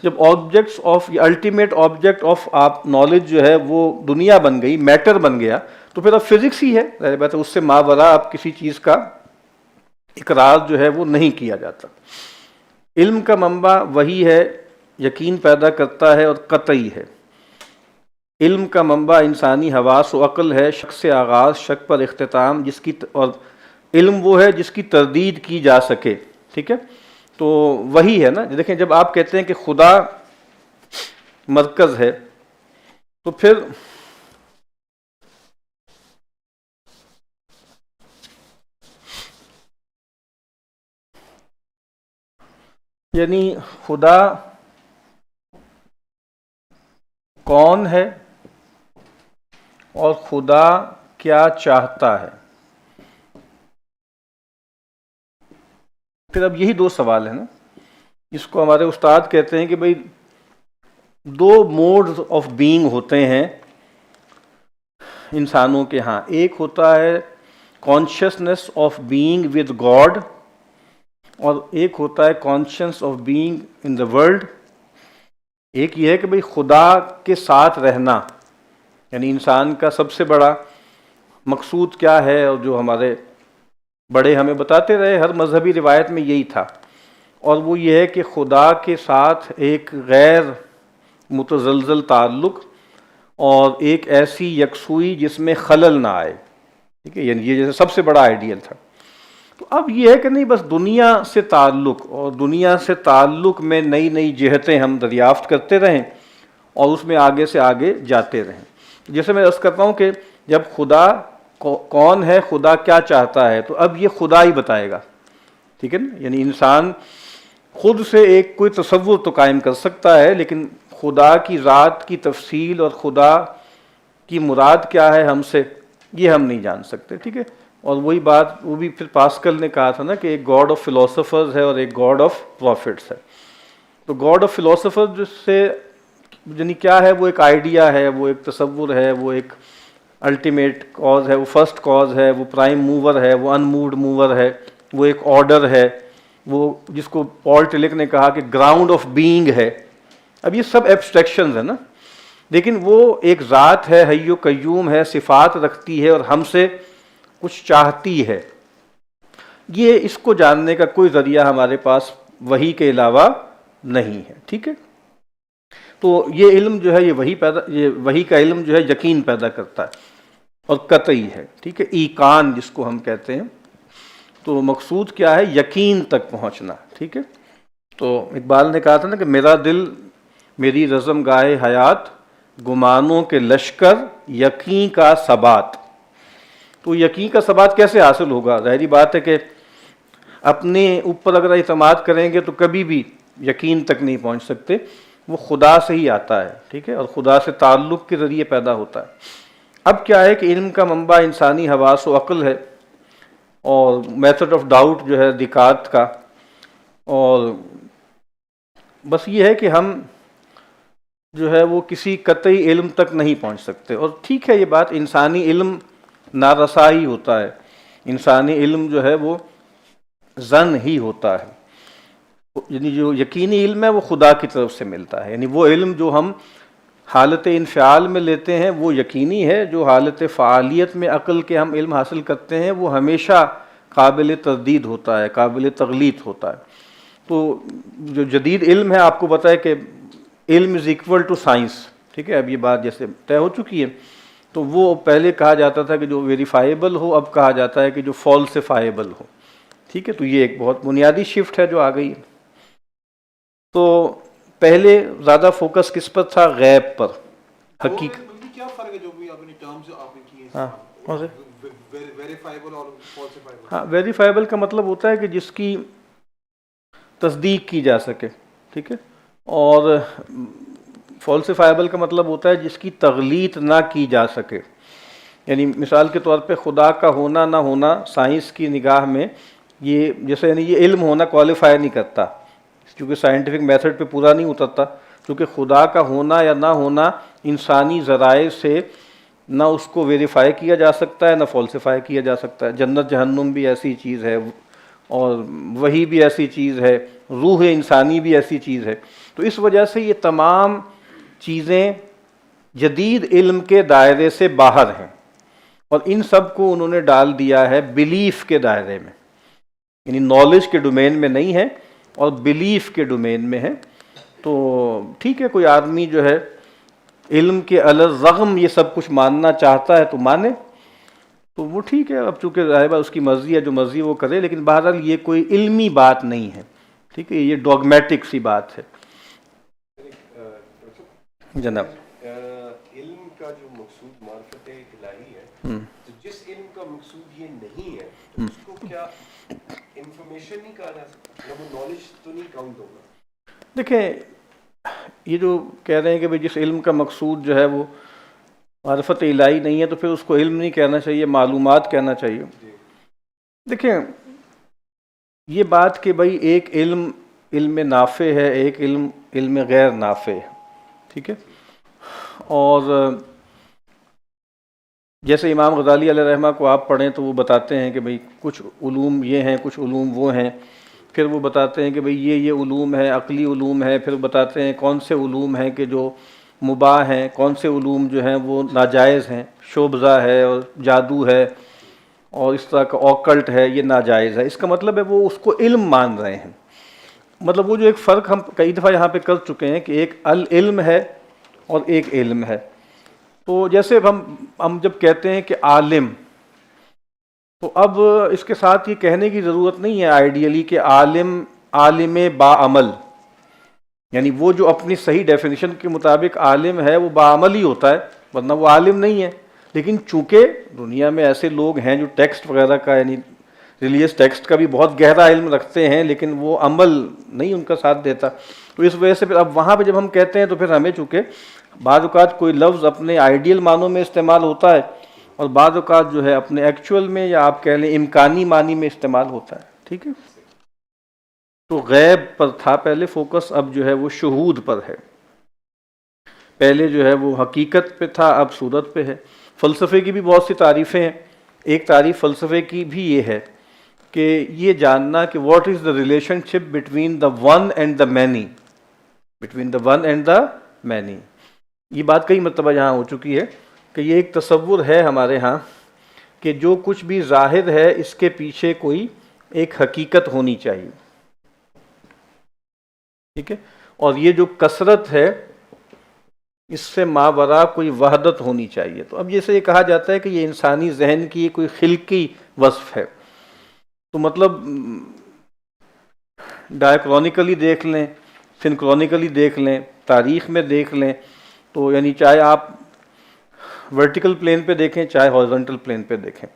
جب objects of ultimate object of آپ نالج جو ہے وہ دنیا بن گئی، میٹر بن گیا، تو پھر اب فزکس ہی ہے، ظاہر بات ہے اس سے ماوراء اب کسی چیز کا اقرار جو ہے وہ نہیں کیا جاتا۔ علم کا منبع وہی ہے، یقین پیدا کرتا ہے اور قطعی ہے۔ علم کا منبع انسانی حواس و عقل ہے، شک سے آغاز، شک پر اختتام، اور علم وہ ہے جس کی تردید کی جا سکے، ٹھیک ہے؟ تو وہی ہے نا، دیکھیں جب آپ کہتے ہیں کہ خدا مرکز ہے تو پھر یعنی خدا کون ہے اور خدا کیا چاہتا ہے؟ پھر اب یہی دو سوال ہیں نا، اس کو ہمارے استاد کہتے ہیں کہ بھئی دو موڈز آف بینگ ہوتے ہیں انسانوں کے ہاں، ایک ہوتا ہے consciousness of being with God, اور ایک ہوتا ہے conscious of being in the world. ایک یہ ہے کہ بھئی خدا کے ساتھ رہنا، یعنی انسان کا سب سے بڑا مقصود کیا ہے، اور جو ہمارے بڑے ہمیں بتاتے رہے، ہر مذہبی روایت میں یہی تھا، اور وہ یہ ہے کہ خدا کے ساتھ ایک غیر متزلزل تعلق اور ایک ایسی یکسوئی جس میں خلل نہ آئے، ٹھیک ہے؟ یعنی یہ جیسے سب سے بڑا آئیڈیل تھا۔ تو اب یہ ہے کہ نہیں بس دنیا سے تعلق، اور دنیا سے تعلق میں نئی نئی جہتیں ہم دریافت کرتے رہیں اور اس میں آگے سے آگے جاتے رہیں۔ جیسے میں عرض کرتا ہوں کہ جب خدا کون ہے، خدا کیا چاہتا ہے، تو اب یہ خدا ہی بتائے گا، ٹھیک ہے نا؟ یعنی انسان خود سے ایک کوئی تصور تو قائم کر سکتا ہے، لیکن خدا کی ذات کی تفصیل اور خدا کی مراد کیا ہے ہم سے، یہ ہم نہیں جان سکتے، ٹھیک ہے؟ اور وہی بات وہ بھی پھر پاسکل نے کہا تھا نا کہ ایک گاڈ آف فلاسفرز ہے اور ایک گاڈ آف پروفٹس ہے۔ تو گاڈ آف فلاسفر سے یعنی کیا ہے، وہ ایک آئیڈیا ہے، وہ ایک تصور ہے، وہ ایک الٹیمیٹ کاز ہے، وہ فرسٹ کاز ہے، وہ پرائم موور ہے، وہ ان مووڈ موور ہے، وہ ایک آرڈر ہے، وہ جس کو پال ٹیلک نے کہا کہ گراؤنڈ آف بینگ ہے۔ اب یہ سب ایبسٹریکشنز ہیں نا، لیکن وہ ایک ذات ہے، حی و قیوم ہے، صفات رکھتی ہے اور ہم سے کچھ چاہتی ہے۔ یہ اس کو جاننے کا کوئی ذریعہ ہمارے پاس وحی کے علاوہ نہیں ہے، ٹھیک ہے؟ تو یہ علم جو ہے یہ وحی کا علم جو ہے یقین پیدا کرتا ہے اور قطعی ہے، ٹھیک ہے؟ ایقان جس کو ہم کہتے ہیں، تو مقصود کیا ہے؟ یقین تک پہنچنا، ٹھیک ہے؟ تو اقبال نے کہا تھا نا کہ میرا دل میری رزم گاہ حیات، گمانوں کے لشکر یقین کا ثبات۔ تو یقین کا ثبات کیسے حاصل ہوگا؟ ظاہری بات ہے کہ اپنے اوپر اگر اعتماد کریں گے تو کبھی بھی یقین تک نہیں پہنچ سکتے، وہ خدا سے ہی آتا ہے، ٹھیک ہے؟ اور خدا سے تعلق کے ذریعے پیدا ہوتا ہے۔ اب کیا ہے کہ علم کا منبع انسانی حواس و عقل ہے، اور میتھڈ آف ڈاؤٹ جو ہے دیکارت کا، اور بس یہ ہے کہ ہم جو ہے وہ کسی قطعی علم تک نہیں پہنچ سکتے۔ اور ٹھیک ہے، یہ بات انسانی علم نارسا ہی ہوتا ہے، انسانی علم جو ہے وہ ظن ہی ہوتا ہے، یعنی جو یقینی علم ہے وہ خدا کی طرف سے ملتا ہے، یعنی وہ علم جو ہم حالت انفعال میں لیتے ہیں وہ یقینی ہے، جو حالت فعالیت میں عقل کے ہم علم حاصل کرتے ہیں وہ ہمیشہ قابل تردید ہوتا ہے، قابل تغلیط ہوتا ہے۔ تو جو جدید علم ہے آپ کو پتہ ہے کہ علم از ایکول ٹو سائنس، ٹھیک ہے؟ اب یہ بات جیسے طے ہو چکی ہے، تو وہ پہلے کہا جاتا تھا کہ جو ویریفائیبل ہو، اب کہا جاتا ہے کہ جو فالسیفائیبل ہو، ٹھیک ہے؟ تو یہ ایک بہت بنیادی شفٹ ہے جو آ گئی ہے۔ تو پہلے زیادہ فوکس کس پر تھا؟ غیب پر، حقیقت۔ کیا فرق ہے جو بھی اپنی ٹرمز آپ نے کی ہاں ویریفائیبل اور فالسیفائیبل؟ ہاں، ویریفائیبل کا مطلب ہوتا ہے کہ جس کی تصدیق کی جا سکے، ٹھیک ہے؟ اور فالسیفائیبل کا مطلب ہوتا ہے جس کی تغلیط نہ کی جا سکے۔ یعنی مثال کے طور پہ خدا کا ہونا نہ ہونا سائنس کی نگاہ میں یہ جیسے یعنی یہ علم ہونا کوالیفائی نہیں کرتا، کیونکہ سائنٹیفک میتھڈ پہ پورا نہیں اترتا، کیونکہ خدا کا ہونا یا نہ ہونا انسانی ذرائع سے نہ اس کو ویریفائی کیا جا سکتا ہے نہ فالسیفائی کیا جا سکتا ہے۔ جنت جہنم بھی ایسی چیز ہے، اور وہی بھی ایسی چیز ہے، روح انسانی بھی ایسی چیز ہے۔ تو اس وجہ سے یہ تمام چیزیں جدید علم کے دائرے سے باہر ہیں، اور ان سب کو انہوں نے ڈال دیا ہے بلیف کے دائرے میں، یعنی نالج کے ڈومین میں نہیں ہے اور بلیف کے ڈومین میں ہے۔ تو ٹھیک ہے، کوئی آدمی جو ہے علم کے الرغم یہ سب کچھ ماننا چاہتا ہے تو مانے، تو وہ ٹھیک ہے، اب چونکہ ظاہر اس کی مرضی ہے، جو مرضی وہ کرے، لیکن بہرحال یہ کوئی علمی بات نہیں ہے، ٹھیک ہے، یہ ڈوگمیٹک سی بات ہے۔ جناب علم کا جو مقصود معرفت الہی ہے، تو جس علم کا مقصود یہ نہیں ہے تو اس کو کیا انفارمیشن نہیں کہا جا سکتا؟ وہ نالج تو نہیں کاؤنٹ ہوگا؟ دیکھیں، یہ جو کہہ رہے ہیں کہ جس علم کا مقصود جو ہے وہ معرفت الہی نہیں ہے، تو پھر اس کو علم نہیں کہنا چاہیے، معلومات کہنا چاہیے۔ دیکھیں، یہ بات کہ بھائی ایک علم نافع ہے، ایک علم غیر نافع ہے، ٹھیک ہے، اور جیسے امام غزالی علیہ رحمہ کو آپ پڑھیں تو وہ بتاتے ہیں کہ بھئی کچھ علوم یہ ہیں، کچھ علوم وہ ہیں، پھر وہ بتاتے ہیں کہ بھئی یہ علوم ہے، عقلی علوم ہے، پھر بتاتے ہیں کون سے علوم ہیں کہ جو مباح ہیں، کون سے علوم جو ہیں وہ ناجائز ہیں، شعبزہ ہے اور جادو ہے اور اس طرح کا اوکلٹ ہے، یہ ناجائز ہے۔ اس کا مطلب ہے وہ اس کو علم مان رہے ہیں۔ مطلب وہ جو ایک فرق ہم کئی دفعہ یہاں پہ کر چکے ہیں کہ ایک العلم ہے اور ایک علم ہے۔ تو جیسے ہم جب کہتے ہیں کہ عالم، تو اب اس کے ساتھ یہ کہنے کی ضرورت نہیں ہے آئیڈیلی کہ عالم باعمل، یعنی وہ جو اپنی صحیح ڈیفینیشن کے مطابق عالم ہے وہ باعمل ہی ہوتا ہے، ورنہ وہ عالم نہیں ہے۔ لیکن چونکہ دنیا میں ایسے لوگ ہیں جو ٹیکسٹ وغیرہ کا، یعنی ریلیجس ٹیکسٹ کا بھی بہت گہرا علم رکھتے ہیں، لیکن وہ عمل نہیں ان کا ساتھ دیتا، تو اس وجہ سے پھر اب وہاں پہ جب ہم کہتے ہیں تو پھر ہمیں چونکہ بعض اوقات کوئی لفظ اپنے آئیڈیل معنوں میں استعمال ہوتا ہے اور بعض اوقات جو ہے اپنے ایکچول میں یا آپ کہہ لیں امکانی معنی میں استعمال ہوتا ہے، ٹھیک ہے۔ تو غیب پر تھا پہلے فوکس، اب جو ہے وہ شہود پر ہے۔ پہلے جو ہے وہ حقیقت پہ تھا، اب صورت پہ ہے۔ فلسفے کی بھی بہت سی تعریفیں ہیں۔ ایک تعریف فلسفے کی بھی یہ ہے کہ یہ جاننا کہ what is the relation ship between the one and the many, between the one and the many. یہ بات کئی مرتبہ یہاں ہو چکی ہے کہ یہ ایک تصور ہے ہمارے ہاں کہ جو کچھ بھی ظاہر ہے اس کے پیچھے کوئی ایک حقیقت ہونی چاہیے، ٹھیک ہے، اور یہ جو کثرت ہے اس سے ماوراء کوئی وحدت ہونی چاہیے۔ تو اب جیسے یہ کہا جاتا ہے کہ یہ انسانی ذہن کی کوئی خلقی وصف ہے، تو مطلب ڈائیکرونیکلی دیکھ لیں، سنکرونیکلی دیکھ لیں، تاریخ میں دیکھ لیں، تو یعنی چاہے آپ ورٹیکل پلین پہ دیکھیں چاہے ہارزنٹل پلین پہ دیکھیں،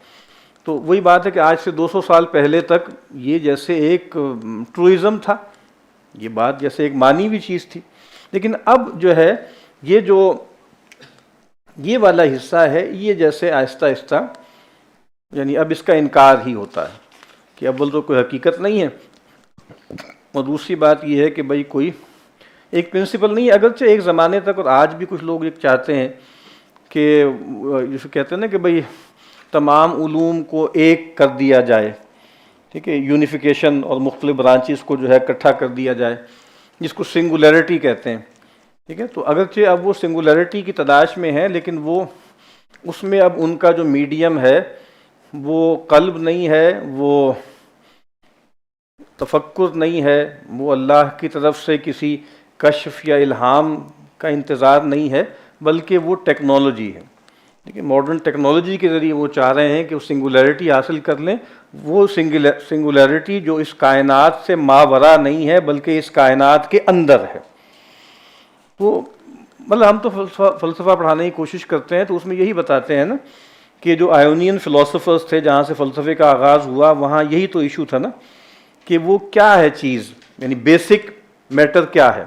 تو وہی بات ہے کہ آج سے 200 سال پہلے تک یہ جیسے ایک ٹروئزم تھا، یہ بات جیسے ایک مانی ہوئی چیز تھی، لیکن اب جو ہے یہ والا حصہ ہے، یہ جیسے آہستہ آہستہ یعنی اب اس کا انکار ہی ہوتا ہے کہ اول تو کوئی حقیقت نہیں ہے، اور دوسری بات یہ ہے کہ بھئی کوئی ایک پرنسپل نہیں ہے۔ اگرچہ ایک زمانے تک اور آج بھی کچھ لوگ یہ چاہتے ہیں کہ جسے کہتے ہیں نا کہ بھئی تمام علوم کو ایک کر دیا جائے، ٹھیک ہے، یونیفیکیشن، اور مختلف برانچز کو جو ہے اکٹھا کر دیا جائے، جس کو سنگولیرٹی کہتے ہیں، ٹھیک ہے۔ تو اگرچہ اب وہ سنگولیرٹی کی تلاش میں ہے، لیکن وہ اس میں اب ان کا جو میڈیم ہے وہ قلب نہیں ہے، وہ تفکر نہیں ہے، وہ اللہ کی طرف سے کسی کشف یا الہام کا انتظار نہیں ہے، بلکہ وہ ٹیکنالوجی ہے، ٹھیک ہے۔ ماڈرن ٹیکنالوجی کے ذریعے وہ چاہ رہے ہیں کہ وہ سنگولیرٹی حاصل کر لیں، وہ سنگولیرٹی جو اس کائنات سے ماوراء نہیں ہے بلکہ اس کائنات کے اندر ہے۔ وہ مطلب ہم تو فلسفہ پڑھانے کی کوشش کرتے ہیں تو اس میں یہی بتاتے ہیں نا کہ جو آئونین فلاسفرز تھے جہاں سے فلسفے کا آغاز ہوا، وہاں یہی تو ایشو تھا نا کہ وہ کیا ہے چیز، یعنی بیسک میٹر کیا ہے،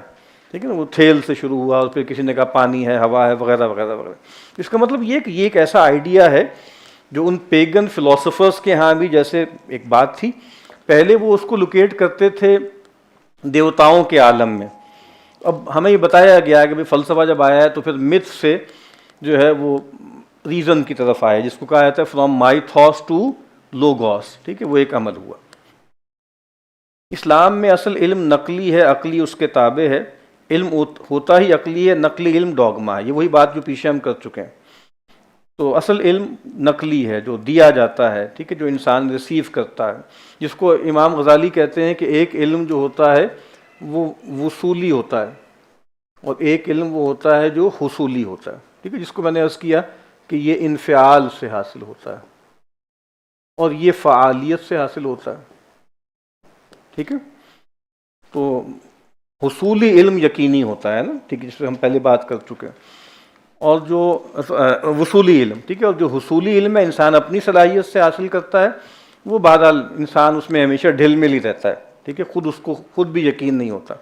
ٹھیک ہے نا۔ وہ تھیل سے شروع ہوا اور پھر کسی نے کہا پانی ہے، ہوا ہے، وغیرہ وغیرہ وغیرہ۔ اس کا مطلب یہ کہ یہ ایک ایسا آئیڈیا ہے جو ان پیگن فلاسفرز کے ہاں بھی جیسے ایک بات تھی، پہلے وہ اس کو لوکیٹ کرتے تھے دیوتاؤں کے عالم میں۔ اب ہمیں یہ بتایا گیا کہ فلسفہ جب آیا ہے تو پھر متھ سے جو ہے وہ ریزن کی طرف آیا، جس کو کہا جاتا ہے فرام مائتھوس ٹو لوگوس، ٹھیک ہے، وہ ایک عمل ہوا۔ اسلام میں اصل علم نقلی ہے، عقلی اس کے تابع ہے۔ علم ہوتا ہی عقلی ہے، نقلی علم ڈوگما ہے، یہ وہی بات جو پیچھے ہم کر چکے ہیں۔ تو اصل علم نقلی ہے، جو دیا جاتا ہے، ٹھیک ہے، جو انسان ریسیو کرتا ہے، جس کو امام غزالی کہتے ہیں کہ ایک علم جو ہوتا ہے وہ وصولی ہوتا ہے، اور ایک علم وہ ہوتا ہے جو حصولی ہوتا ہے، ٹھیک ہے، جس کو میں نے عرض کیا کہ یہ انفعال سے حاصل ہوتا ہے اور یہ فعالیت سے حاصل ہوتا ہے، ٹھیک ہے۔ تو حصولی علم یقینی ہوتا ہے نا، ٹھیک ہے، جس پہ ہم پہلے بات کر چکے ہیں، اور جو وصولی علم، ٹھیک ہے، اور جو حصولی علم ہے انسان اپنی صلاحیت سے حاصل کرتا ہے، وہ بہرحال انسان اس میں ہمیشہ ڈھل مل ہی رہتا ہے، ٹھیک ہے، اس کو خود بھی یقین نہیں ہوتا۔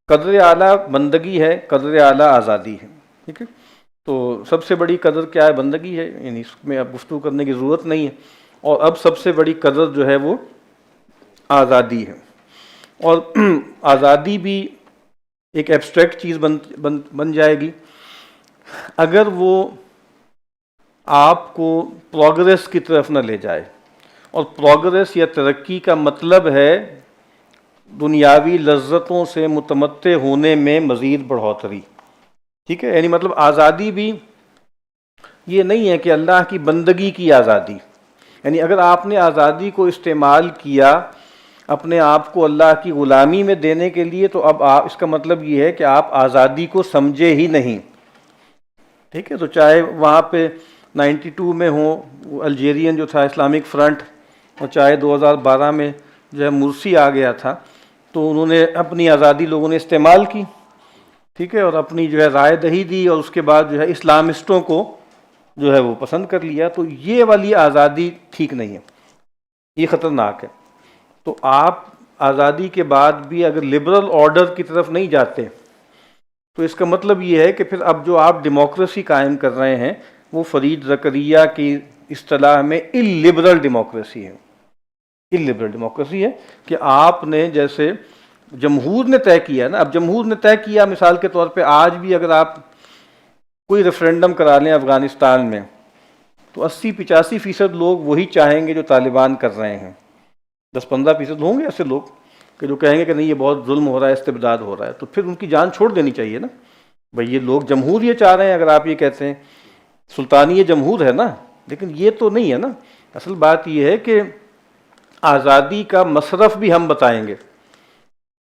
قدر اعلیٰ بندگی ہے، قدر اعلیٰ آزادی ہے، ٹھیک ہے۔ تو سب سے بڑی قدر کیا ہے؟ بندگی ہے، یعنی اس میں اب گفتگو کرنے کی ضرورت نہیں ہے، اور اب سب سے بڑی قدر جو ہے وہ آزادی ہے، اور آزادی بھی ایک ایبسٹریکٹ چیز بن جائے گی اگر وہ آپ کو پروگریس کی طرف نہ لے جائے، اور پروگریس یا ترقی کا مطلب ہے دنیاوی لذتوں سے متمتع ہونے میں مزید بڑھوتری، ٹھیک ہے، یعنی مطلب آزادی بھی یہ نہیں ہے کہ اللہ کی بندگی کی آزادی، یعنی اگر آپ نے آزادی کو استعمال کیا اپنے آپ کو اللہ کی غلامی میں دینے کے لیے، تو اب اس کا مطلب یہ ہے کہ آپ آزادی کو سمجھے ہی نہیں، ٹھیک ہے۔ تو چاہے وہاں پہ 92 میں ہوں الجیرین جو تھا اسلامک فرنٹ، اور چاہے 2012 میں جو ہے مرسی آ گیا تھا، تو انہوں نے اپنی آزادی لوگوں نے استعمال کی، ٹھیک ہے، اور اپنی جو ہے رائے دہی دی، اور اس کے بعد جو ہے اسلامسٹوں کو جو ہے وہ پسند کر لیا۔ تو یہ والی آزادی ٹھیک نہیں ہے، یہ خطرناک ہے۔ تو آپ آزادی کے بعد بھی اگر لبرل آرڈر کی طرف نہیں جاتے، تو اس کا مطلب یہ ہے کہ پھر اب جو آپ ڈیموکریسی قائم کر رہے ہیں وہ فرید زکریا کی اصطلاح میں اللیبرل ڈیموکریسی ہے، اللیبرل ڈیموکریسی ہے، کہ آپ نے جیسے جمہور نے طے کیا نا، اب جمہور نے طے کیا، مثال کے طور پہ آج بھی اگر آپ کوئی ریفرینڈم کرا لیں افغانستان میں، تو 80-85% لوگ وہی چاہیں گے جو طالبان کر رہے ہیں، 10-15% ہوں گے ایسے لوگ کہ جو کہیں گے کہ نہیں یہ بہت ظلم ہو رہا ہے، استبداد ہو رہا ہے، تو پھر ان کی جان چھوڑ دینی چاہیے نا بھئی، یہ لوگ جمہور یہ چاہ رہے ہیں، اگر آپ یہ کہتے ہیں سلطانی یہ جمہور ہے نا، لیکن یہ تو نہیں ہے نا۔ اصل بات یہ ہے کہ آزادی کا مصرف بھی ہم بتائیں گے،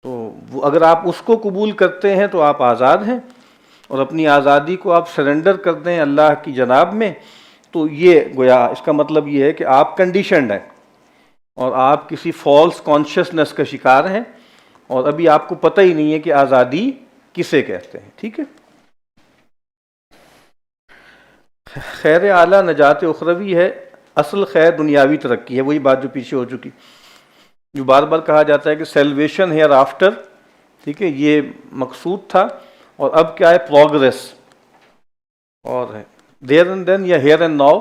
تو اگر آپ اس کو قبول کرتے ہیں تو آپ آزاد ہیں، اور اپنی آزادی کو آپ سرنڈر کر دیں اللہ کی جناب میں، تو یہ گویا اس کا مطلب یہ ہے کہ آپ کنڈیشنڈ ہیں، اور آپ کسی فالس کانشیسنس کا شکار ہیں، اور ابھی آپ کو پتہ ہی نہیں ہے کہ آزادی کسے کہتے ہیں، ٹھیک ہے۔ خیر اعلیٰ نجات اخروی ہے، اصل خیر دنیاوی ترقی ہے، وہی بات جو پیچھے ہو چکی، جو بار بار کہا جاتا ہے کہ سیلویشن ہیئر آفٹر، ٹھیک ہے، یہ مقصود تھا، اور اب کیا ہے؟ پروگریس، اور دیر اینڈ دین یا ہیئر اینڈ ناؤ،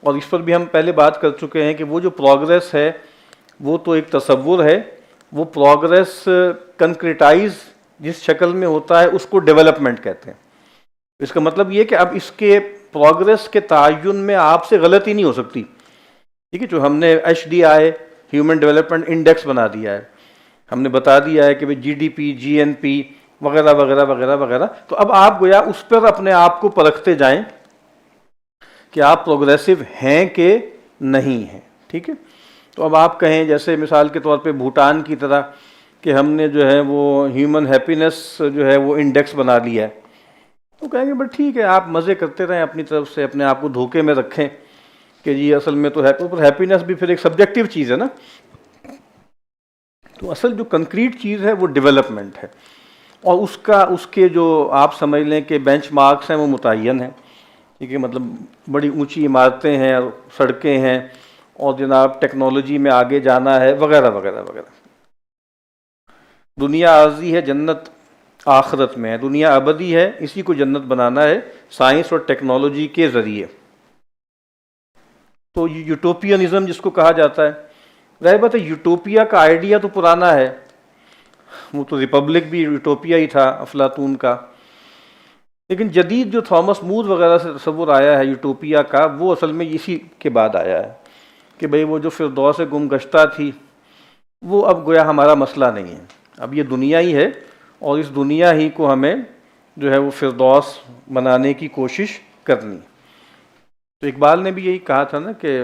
اور اس پر بھی ہم پہلے بات کر چکے ہیں کہ وہ جو پروگریس ہے وہ تو ایک تصور ہے، وہ پروگریس کنکریٹائز جس شکل میں ہوتا ہے اس کو ڈیولپمنٹ کہتے ہیں۔ اس کا مطلب یہ کہ اب اس کے پروگریس کے تعین میں آپ سے غلطی نہیں ہو سکتی، ٹھیک ہے، جو ہم نے HDI ہیومن ڈیولپمنٹ انڈیکس بنا دیا ہے، ہم نے بتا دیا ہے کہ GDP GNP وغیرہ وغیرہ وغیرہ وغیرہ، تو اب آپ گویا اس پر اپنے آپ کو پرکھتے جائیں کہ آپ پروگریسو ہیں کہ نہیں ہیں، ٹھیک ہے۔ تو اب آپ کہیں جیسے مثال کے طور پہ بھوٹان کی طرح کہ ہم نے جو ہے وہ ہیومن ہیپینس جو ہے وہ انڈیکس بنا لیا ہے، تو کہیں گے بٹ ٹھیک ہے، آپ مزے کرتے رہیں اپنی طرف سے، اپنے آپ کو دھوکے میں رکھیں کہ جی اصل میں تو ہیپینس بھی پھر ایک سبجیکٹیو چیز ہے نا۔ تو اصل جو کنکریٹ چیز ہے وہ ڈیولپمنٹ ہے، اور اس کے جو آپ سمجھ لیں کہ بینچ مارکس ہیں وہ متعین ہیں، ٹھیک ہے، مطلب بڑی اونچی عمارتیں ہیں، سڑکیں ہیں، اور جناب ٹیکنالوجی میں آگے جانا ہے وغیرہ وغیرہ وغیرہ۔ دنیا عارضی ہے، جنت آخرت میں ہے، دنیا ابدی ہے، اسی کو جنت بنانا ہے سائنس اور ٹیکنالوجی کے ذریعے۔ تو یوٹوپینزم جس کو کہا جاتا ہے، ظاہر بات ہے یوٹوپیا کا آئیڈیا تو پرانا ہے، وہ تو ریپبلک بھی یوٹوپیا ہی تھا افلاطون کا، لیکن جدید جو تھامس مور وغیرہ سے تصور آیا ہے یوٹوپیا کا، وہ اصل میں اسی کے بعد آیا ہے کہ بھئی وہ جو فردوس گم گشتہ تھی وہ اب گویا ہمارا مسئلہ نہیں ہے، اب یہ دنیا ہی ہے اور اس دنیا ہی کو ہمیں جو ہے وہ فردوس بنانے کی کوشش کرنی. تو اقبال نے بھی یہی کہا تھا نا کہ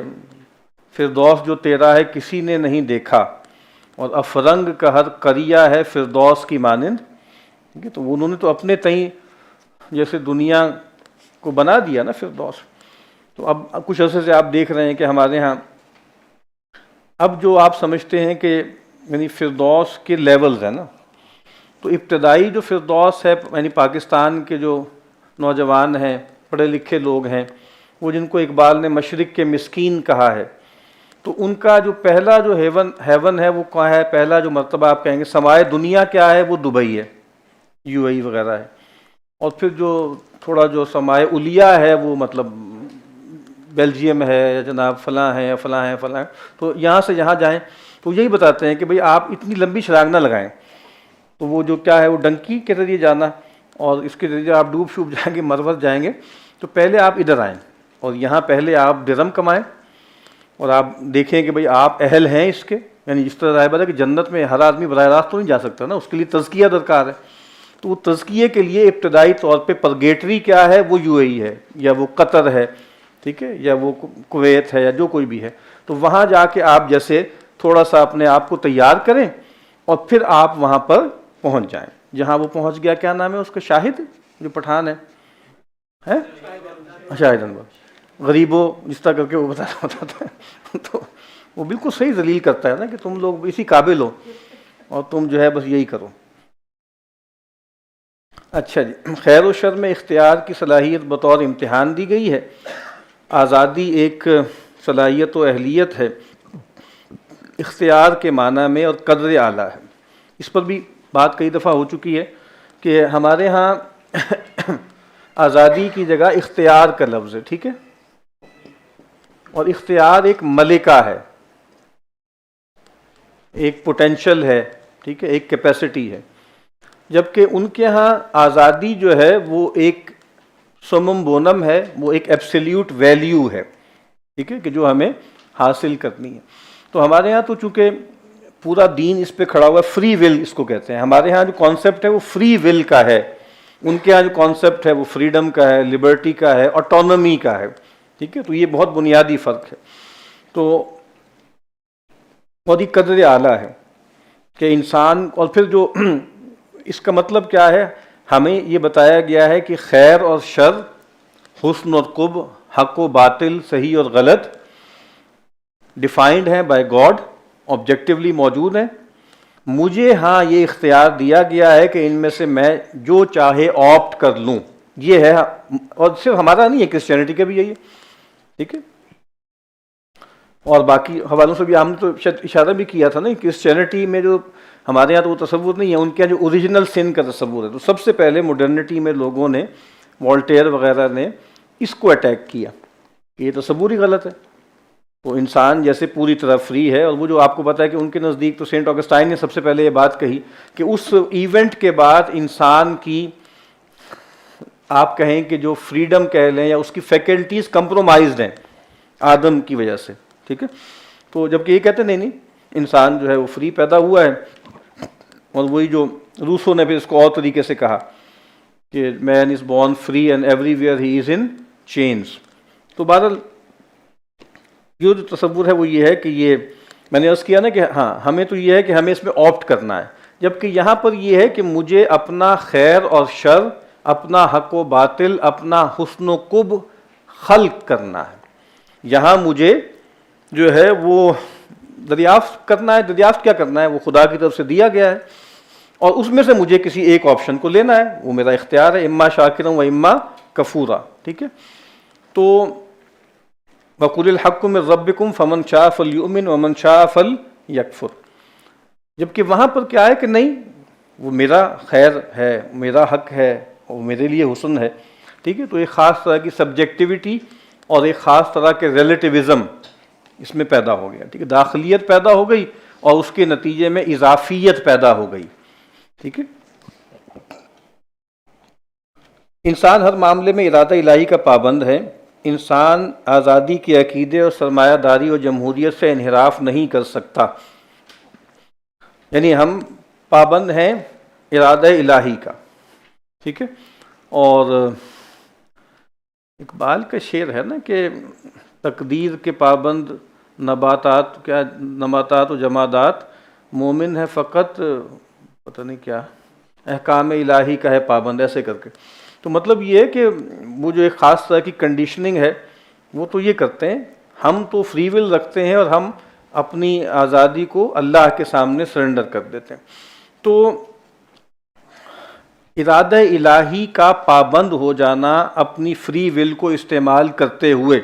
فردوس جو تیرا ہے کسی نے نہیں دیکھا اور افرنگ کا ہر قریہ ہے فردوس کی مانند. ٹھیک ہے، تو انہوں نے تو اپنے تئیں جیسے دنیا کو بنا دیا نا فردوس. تو اب کچھ عرصے سے آپ دیکھ رہے ہیں کہ ہمارے ہاں اب جو آپ سمجھتے ہیں کہ یعنی فردوس کے لیولز ہیں نا، تو ابتدائی جو فردوس ہے یعنی پاکستان کے جو نوجوان ہیں، پڑھے لکھے لوگ ہیں، وہ جن کو اقبال نے مشرق کے مسکین کہا ہے، تو ان کا جو پہلا جو ہیون ہے وہ کہاں ہے؟ پہلا جو مرتبہ آپ کہیں گے سمائے دنیا کیا ہے، وہ دبئی ہے، یو اے ای وغیرہ ہے. اور پھر جو تھوڑا جو سمائے الیہ ہے وہ مطلب بیلجیم ہے یا جناب فلاں ہے یا فلاں ہے فلاں ہے. تو یہاں سے یہاں جائیں تو یہی بتاتے ہیں کہ بھئی آپ اتنی لمبی چھلانگ نہ لگائیں. تو وہ جو کیا ہے وہ ڈنکی کے ذریعے جانا اور اس کے ذریعے آپ ڈوب شوب جائیں گے، مرور جائیں گے. تو پہلے آپ ادھر آئیں اور یہاں پہلے آپ درم کمائیں اور آپ دیکھیں کہ بھئی آپ اہل ہیں اس کے. یعنی اس طرح ظاہر ہے کہ جنت میں ہر آدمی براہ راست تو نہیں جا سکتا نا، اس کے لیے تزکیہ درکار ہے. تو وہ تزکیے کے لیے ابتدائی طور پہ پرگیٹری کیا ہے، وہ یو اے ای ہے یا وہ قطر ہے، ٹھیک ہے، یا وہ کویت ہے یا جو کوئی بھی ہے. تو وہاں جا کے آپ جیسے تھوڑا سا اپنے آپ کو تیار کریں اور پھر آپ وہاں پر پہنچ جائیں. جہاں وہ پہنچ گیا، کیا نام ہے اس کا، شاہد جو پٹھان ہے شاہد انور غریبوں جس طرح کر کے وہ بتاتا تھا. تو وہ بالکل صحیح ذلیل کرتا ہے نا کہ تم لوگ اسی قابل ہو اور تم جو ہے بس یہی کرو. اچھا جی، خیر و شر میں اختیار کی صلاحیت بطور امتحان دی گئی ہے. آزادی ایک صلاحیت و اہلیت ہے اختیار کے معنی میں اور قدر اعلیٰ ہے. اس پر بھی بات کئی دفعہ ہو چکی ہے کہ ہمارے ہاں آزادی کی جگہ اختیار کا لفظ ہے، ٹھیک ہے، اور اختیار ایک ملکہ ہے، ایک پوٹینشل ہے، ٹھیک ہے، ایک کیپیسٹی ہے. جبکہ ان کے ہاں آزادی جو ہے وہ ایک سمم بونم ہے، وہ ایک ایبسلیوٹ ویلیو ہے، ٹھیک ہے، کہ جو ہمیں حاصل کرنی ہے. تو ہمارے ہاں تو چونکہ پورا دین اس پہ کھڑا ہوا ہے، فری ول اس کو کہتے ہیں. ہمارے ہاں جو کانسیپٹ ہے وہ فری ول کا ہے، ان کے ہاں جو کانسیپٹ ہے وہ فریڈم کا ہے، لبرٹی کا ہے، آٹونومی کا ہے، ٹھیک ہے. تو یہ بہت بنیادی فرق ہے. تو بہت ہی قدر اعلیٰ ہے کہ انسان، اور پھر جو اس کا مطلب کیا ہے، ہمیں یہ بتایا گیا ہے کہ خیر اور شر، حسن اور قبح، حق و باطل، صحیح اور غلط ڈیفائنڈ ہیں بائی گاڈ، آبجیکٹیولی موجود ہیں. مجھے ہاں یہ اختیار دیا گیا ہے کہ ان میں سے میں جو چاہے آپٹ کر لوں. یہ ہے، اور صرف ہمارا نہیں ہے، کرسچینٹی کا بھی یہی ہے، ٹھیک ہے. اور باقی حوالوں سے بھی ہم نے تو اشارہ بھی کیا تھا نا، کرسچینٹی میں جو ہمارے یہاں تو وہ تصور نہیں ہے، ان کے یہاں جو اوریجنل سن کا تصور ہے. تو سب سے پہلے ماڈرنٹی میں لوگوں نے، والٹیر وغیرہ نے اس کو اٹیک کیا کہ یہ تصور ہی غلط ہے. وہ انسان جیسے پوری طرح فری ہے، اور وہ جو آپ کو پتا ہے کہ ان کے نزدیک تو سینٹ آگسٹائن نے سب سے پہلے یہ بات کہی کہ اس ایونٹ کے بعد انسان کی، آپ کہیں کہ جو فریڈم کہہ لیں یا اس کی فیکلٹیز کمپرومائزڈ ہیں آدم کی وجہ سے، ٹھیک ہے. تو جبکہ یہ کہتے نہیں انسان جو ہے وہ فری پیدا ہوا ہے. اور وہی جو روسو نے پھر اس کو اور طریقے سے کہا کہ man is born free and everywhere he is in chains. تو بہرحال یہ جو تصور ہے وہ یہ ہے کہ یہ میں نے عرض کیا نا کہ ہاں ہمیں تو یہ ہے کہ ہمیں اس میں آپٹ کرنا ہے. جبکہ یہاں پر یہ ہے کہ مجھے اپنا خیر اور شر، اپنا حق و باطل، اپنا حسن و قبح خلق کرنا ہے. یہاں مجھے جو ہے وہ دریافت کرنا ہے. دریافت کیا کرنا ہے؟ وہ خدا کی طرف سے دیا گیا ہے اور اس میں سے مجھے کسی ایک آپشن کو لینا ہے. وہ میرا اختیار ہے، اما شاکرا و اما کفورا، ٹھیک ہے. تو وَقُلِ الْحَقُّ مِنْ رَبِّكُمْ فَمَنْ شَاءَ فَلْيُؤْمِنْ وَمَنْ شَاءَ فَلْيَكْفُرْ. جبکہ وہاں پر کیا ہے کہ نہیں، وہ میرا خیر ہے، میرا حق ہے اور میرے لیے حسن ہے، ٹھیک ہے. تو ایک خاص طرح کی سبجیکٹیوٹی اور ایک خاص طرح کے ریلیٹیوزم اس میں پیدا ہو گیا، ٹھیک ہے. داخلیت پیدا ہو گئی اور اس کے نتیجے میں اضافیت پیدا ہو گئی، ٹھیک ہے. انسان ہر معاملے میں ارادہ الہی کا پابند ہے. انسان آزادی کے عقیدے اور سرمایہ داری اور جمہوریت سے انحراف نہیں کر سکتا. یعنی ہم پابند ہیں ارادہ الہی کا، ٹھیک ہے. اور اقبال کا شعر ہے نا کہ تقدیر کے پابند نباتات و جمادات، مومن ہے فقط پتہ نہیں کیا احکام الہی کا ہے پابند، ایسے کر کے. تو مطلب یہ ہے کہ وہ جو ایک خاص طرح کی کنڈیشننگ ہے وہ تو یہ کرتے ہیں، ہم تو فری ول رکھتے ہیں اور ہم اپنی آزادی کو اللہ کے سامنے سرنڈر کر دیتے ہیں. تو ارادہ الہی کا پابند ہو جانا اپنی فری ول کو استعمال کرتے ہوئے،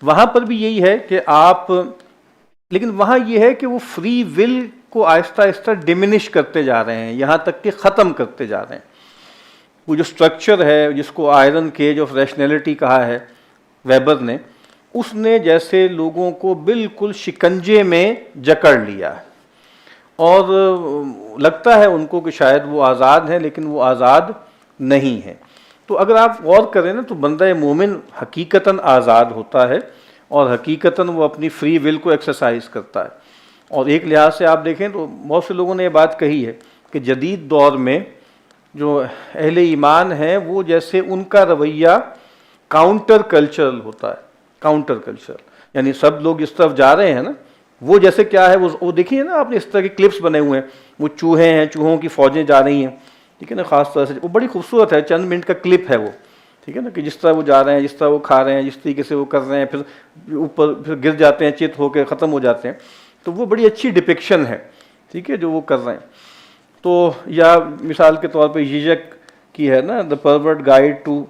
وہاں پر بھی یہی ہے کہ آپ، لیکن وہاں یہ ہے کہ وہ فری ول کو آہستہ آہستہ ڈیمینش کرتے جا رہے ہیں، یہاں تک کہ ختم کرتے جا رہے ہیں. وہ جو سٹرکچر ہے جس کو آئرن کیج آف ریشنلٹی کہا ہے ویبر نے، اس نے جیسے لوگوں کو بالکل شکنجے میں جکڑ لیا ہے، اور لگتا ہے ان کو کہ شاید وہ آزاد ہیں، لیکن وہ آزاد نہیں ہیں. تو اگر آپ غور کریں نا تو بندہ مومن حقیقتاً آزاد ہوتا ہے اور حقیقتاً وہ اپنی فری ول کو ایکسرسائز کرتا ہے. اور ایک لحاظ سے آپ دیکھیں تو بہت سے لوگوں نے یہ بات کہی ہے کہ جدید دور میں جو اہل ایمان ہیں وہ جیسے ان کا رویہ کاؤنٹر کلچرل ہوتا ہے. کاؤنٹر کلچر یعنی سب لوگ اس طرف جا رہے ہیں نا، وہ جیسے کیا ہے وہ دیکھیے نا آپ نے اس طرح کے کلپس بنے ہوئے ہیں، وہ چوہے ہیں، چوہوں کی فوجیں جا رہی ہیں، ٹھیک ہے نا، خاص طرح سے وہ بڑی خوبصورت ہے، چند منٹ کا کلپ ہے وہ، ٹھیک ہے نا، کہ جس طرح وہ جا رہے ہیں، جس طرح وہ کھا رہے ہیں، جس طریقے سے وہ کر رہے ہیں، پھر اوپر پھر گر جاتے ہیں، چت ہو کے ختم ہو جاتے ہیں. تو وہ بڑی اچھی ڈپکشن ہے، ٹھیک ہے، جو وہ کر رہے ہیں. تو یا مثال کے طور پہ زیزک کی ہے نا دا پرورٹ گائیڈ ٹو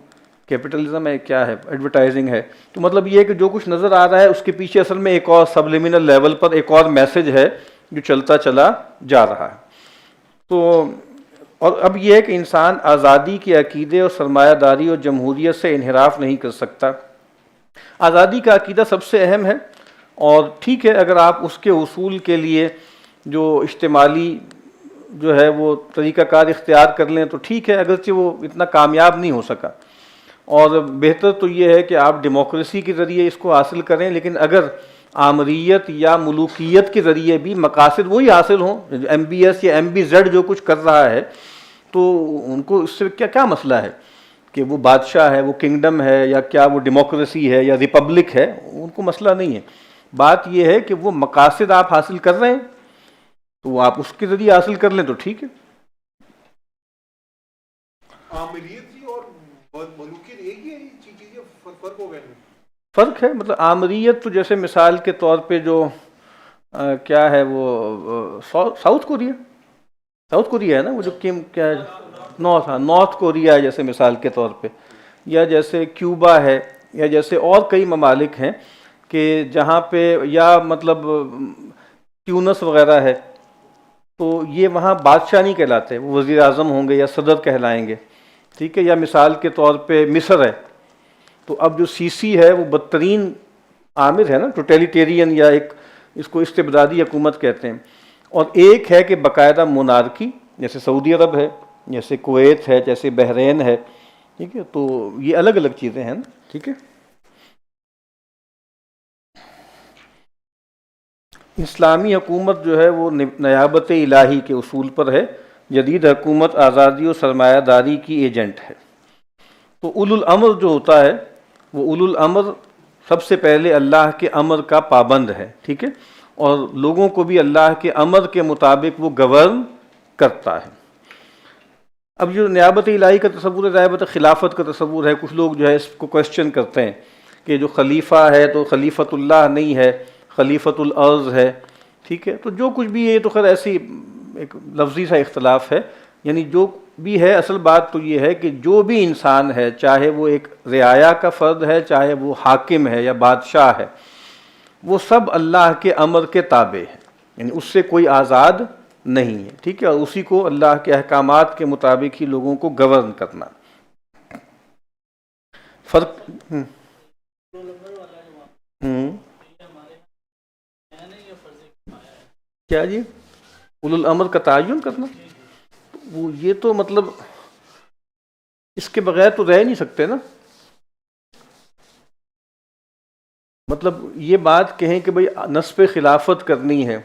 کیپٹلزم ہے، کیا ہے، ایڈورٹائزنگ ہے. تو مطلب یہ ہے کہ جو کچھ نظر آ رہا ہے اس کے پیچھے اصل میں ایک اور سبلیمنل لیول پر ایک اور میسج ہے جو چلتا چلا جا رہا ہے. تو اور اب یہ ہے کہ انسان آزادی کے عقیدے اور سرمایہ داری اور جمہوریت سے انحراف نہیں کر سکتا. آزادی کا عقیدہ سب سے اہم ہے، اور ٹھیک ہے اگر آپ اس کے اصول کے لیے جو اجتماعی جو ہے وہ طریقہ کار اختیار کر لیں تو ٹھیک ہے، اگرچہ وہ اتنا کامیاب نہیں ہو سکا. اور بہتر تو یہ ہے کہ آپ ڈیموکریسی کے ذریعے اس کو حاصل کریں، لیکن اگر آمریت یا ملوکیت کے ذریعے بھی مقاصد وہی حاصل ہوں، ایم بی ایس یا ایم بی زیڈ جو کچھ کر رہا ہے، تو ان کو اس سے کیا مسئلہ ہے کہ وہ بادشاہ ہے، وہ کنگڈم ہے، یا کیا وہ ڈیموکریسی ہے یا ریپبلک ہے، ان کو مسئلہ نہیں ہے. بات یہ ہے کہ وہ مقاصد آپ حاصل کر رہے ہیں تو وہ آپ اس کے ذریعے حاصل کر لیں تو ٹھیک ہے. آمریت جی اور ملوکیت ایک ہی ہے، یہ چیزیں فرق ہو گئے ہیں. فرق ہے، مطلب آمریت تو جیسے مثال کے طور پہ جو کیا ہے وہ ساؤتھ کوریا ہے نا، وہ جو کیا ہے نارتھ کوریا ہے جیسے مثال کے طور پہ، یا جیسے کیوبا ہے، یا جیسے اور کئی ممالک ہیں کہ جہاں پہ، یا مطلب ٹیونس وغیرہ ہے، تو یہ وہاں بادشاہ نہیں کہلاتے، وہ وزیر اعظم ہوں گے یا صدر کہلائیں گے، ٹھیک ہے. یا مثال کے طور پہ مصر ہے، تو اب جو سیسی ہے وہ بدترین آمر ہے نا، ٹوٹیلیٹیرین، یا ایک اس کو استبدادی حکومت کہتے ہیں. اور ایک ہے کہ باقاعدہ مونارکی جیسے سعودی عرب ہے، جیسے کویت ہے، جیسے بحرین ہے، ٹھیک ہے. تو یہ الگ الگ چیزیں ہیں نا، ٹھیک ہے. اسلامی حکومت جو ہے وہ نیابت الہی کے اصول پر ہے، جدید حکومت آزادی و سرمایہ داری کی ایجنٹ ہے. تو اولو الامر جو ہوتا ہے وہ اولو الامر سب سے پہلے اللہ کے امر کا پابند ہے، ٹھیک ہے، اور لوگوں کو بھی اللہ کے امر کے مطابق وہ گورن کرتا ہے. اب جو نیابت الہی کا تصور ہے، نیابت خلافت کا تصور ہے، کچھ لوگ جو ہے اس کو کویسچن کرتے ہیں کہ جو خلیفہ ہے تو خلیفۃ اللہ نہیں ہے، خلیفۃ الارض ہے، ٹھیک ہے. تو جو کچھ بھی ہے تو خیر ایسی ایک لفظی سا اختلاف ہے، یعنی جو بھی ہے اصل بات تو یہ ہے کہ جو بھی انسان ہے، چاہے وہ ایک رعایا کا فرد ہے، چاہے وہ حاکم ہے یا بادشاہ ہے، وہ سب اللہ کے امر کے تابع ہے، یعنی اس سے کوئی آزاد نہیں ہے، ٹھیک ہے. اور اسی کو اللہ کے احکامات کے مطابق ہی لوگوں کو گورن کرنا. فرق کیا جی اولو الامر کا تعین کرنا، وہ یہ تو مطلب اس کے بغیر تو رہ نہیں سکتے نا. مطلب یہ بات کہیں کہ بھئی نصب خلافت کرنی ہے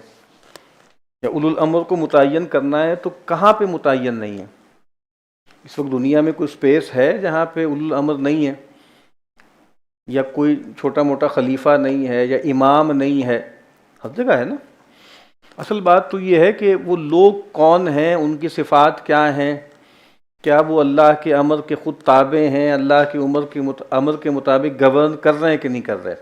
یا اولو الامر کو متعین کرنا ہے تو کہاں پہ متعین نہیں ہے؟ اس وقت دنیا میں کوئی اسپیس ہے جہاں پہ اولو الامر نہیں ہے، یا کوئی چھوٹا موٹا خلیفہ نہیں ہے، یا امام نہیں ہے؟ ہر جگہ ہے نا۔ اصل بات تو یہ ہے کہ وہ لوگ کون ہیں، ان کی صفات کیا ہیں، کیا وہ اللہ کے امر کے خود تابع ہیں، اللہ کے امر کے مطابق گورن کر رہے ہیں کہ نہیں کر رہے؟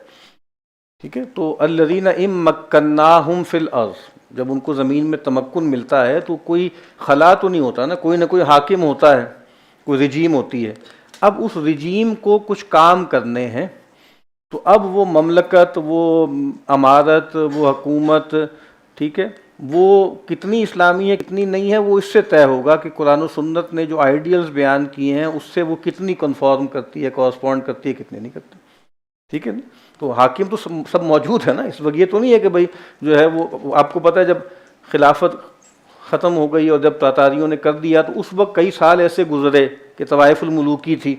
ٹھیک ہے، تو الذین ان مکناہم فی الارض، جب ان کو زمین میں تمکن ملتا ہے تو کوئی خلا تو نہیں ہوتا نا، کوئی نہ کوئی حاکم ہوتا ہے، کوئی رجیم ہوتی ہے۔ اب اس رجیم کو کچھ کام کرنے ہیں، تو اب وہ مملکت، وہ امارت، وہ حکومت، ٹھیک ہے، وہ کتنی اسلامی ہے کتنی نہیں ہے، وہ اس سے طے ہوگا کہ قرآن و سنت نے جو آئیڈیلز بیان کیے ہیں اس سے وہ کتنی کنفارم کرتی ہے، کورسپونڈ کرتی ہے، کتنی نہیں کرتی۔ ٹھیک ہے نا؟ تو حاکم تو سب موجود ہے نا اس وقت، یہ تو نہیں ہے کہ بھائی جو ہے وہ آپ کو پتہ ہے جب خلافت ختم ہو گئی اور جب تاتاریوں نے کر دیا تو اس وقت کئی سال ایسے گزرے کہ طوائف الملوکی تھی،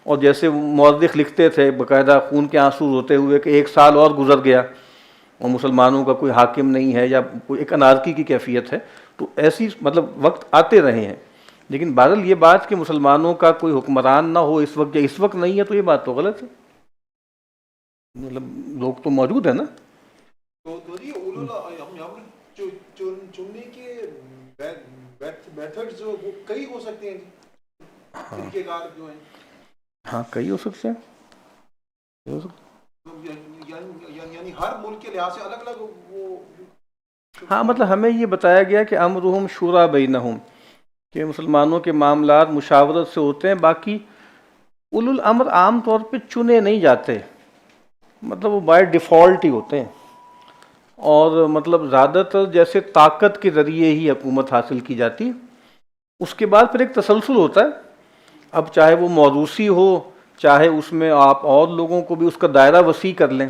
اور جیسے مورخ لکھتے تھے باقاعدہ خون کے آنسو روتے ہوئے کہ ایک سال اور گزر گیا اور مسلمانوں کا کوئی حاکم نہیں ہے، یا کوئی ایک انارکی کی کیفیت ہے۔ تو ایسی مطلب وقت آتے رہے ہیں، لیکن بہرحال یہ بات کہ مسلمانوں کا کوئی حکمران نہ ہو اس وقت یا اس وقت نہیں ہے، تو یہ بات تو غلط ہے، مطلب لوگ تو موجود ہیں نا۔ تو یہ ہم چننے کے میتھڈ جو وہ کئی ہو سکتے ہیں، طریقہ کار جو ہیں۔ ہاں کئی ہو سکتے ہیں، یعنی ہر ملک کے لحاظ سے الگ الگ وہ۔ ہاں مطلب ہمیں یہ بتایا گیا کہ امرہم شورا بینہم، کہ مسلمانوں کے معاملات مشاورت سے ہوتے ہیں، باقی اولو الامر عام طور پہ چنے نہیں جاتے، مطلب وہ بائی ڈیفالٹ ہی ہوتے ہیں، اور مطلب زیادہ تر جیسے طاقت کے ذریعے ہی حکومت حاصل کی جاتی ہے، اس کے بعد پھر ایک تسلسل ہوتا ہے، اب چاہے وہ موروثی ہو، چاہے اس میں آپ اور لوگوں کو بھی اس کا دائرہ وسیع کر لیں۔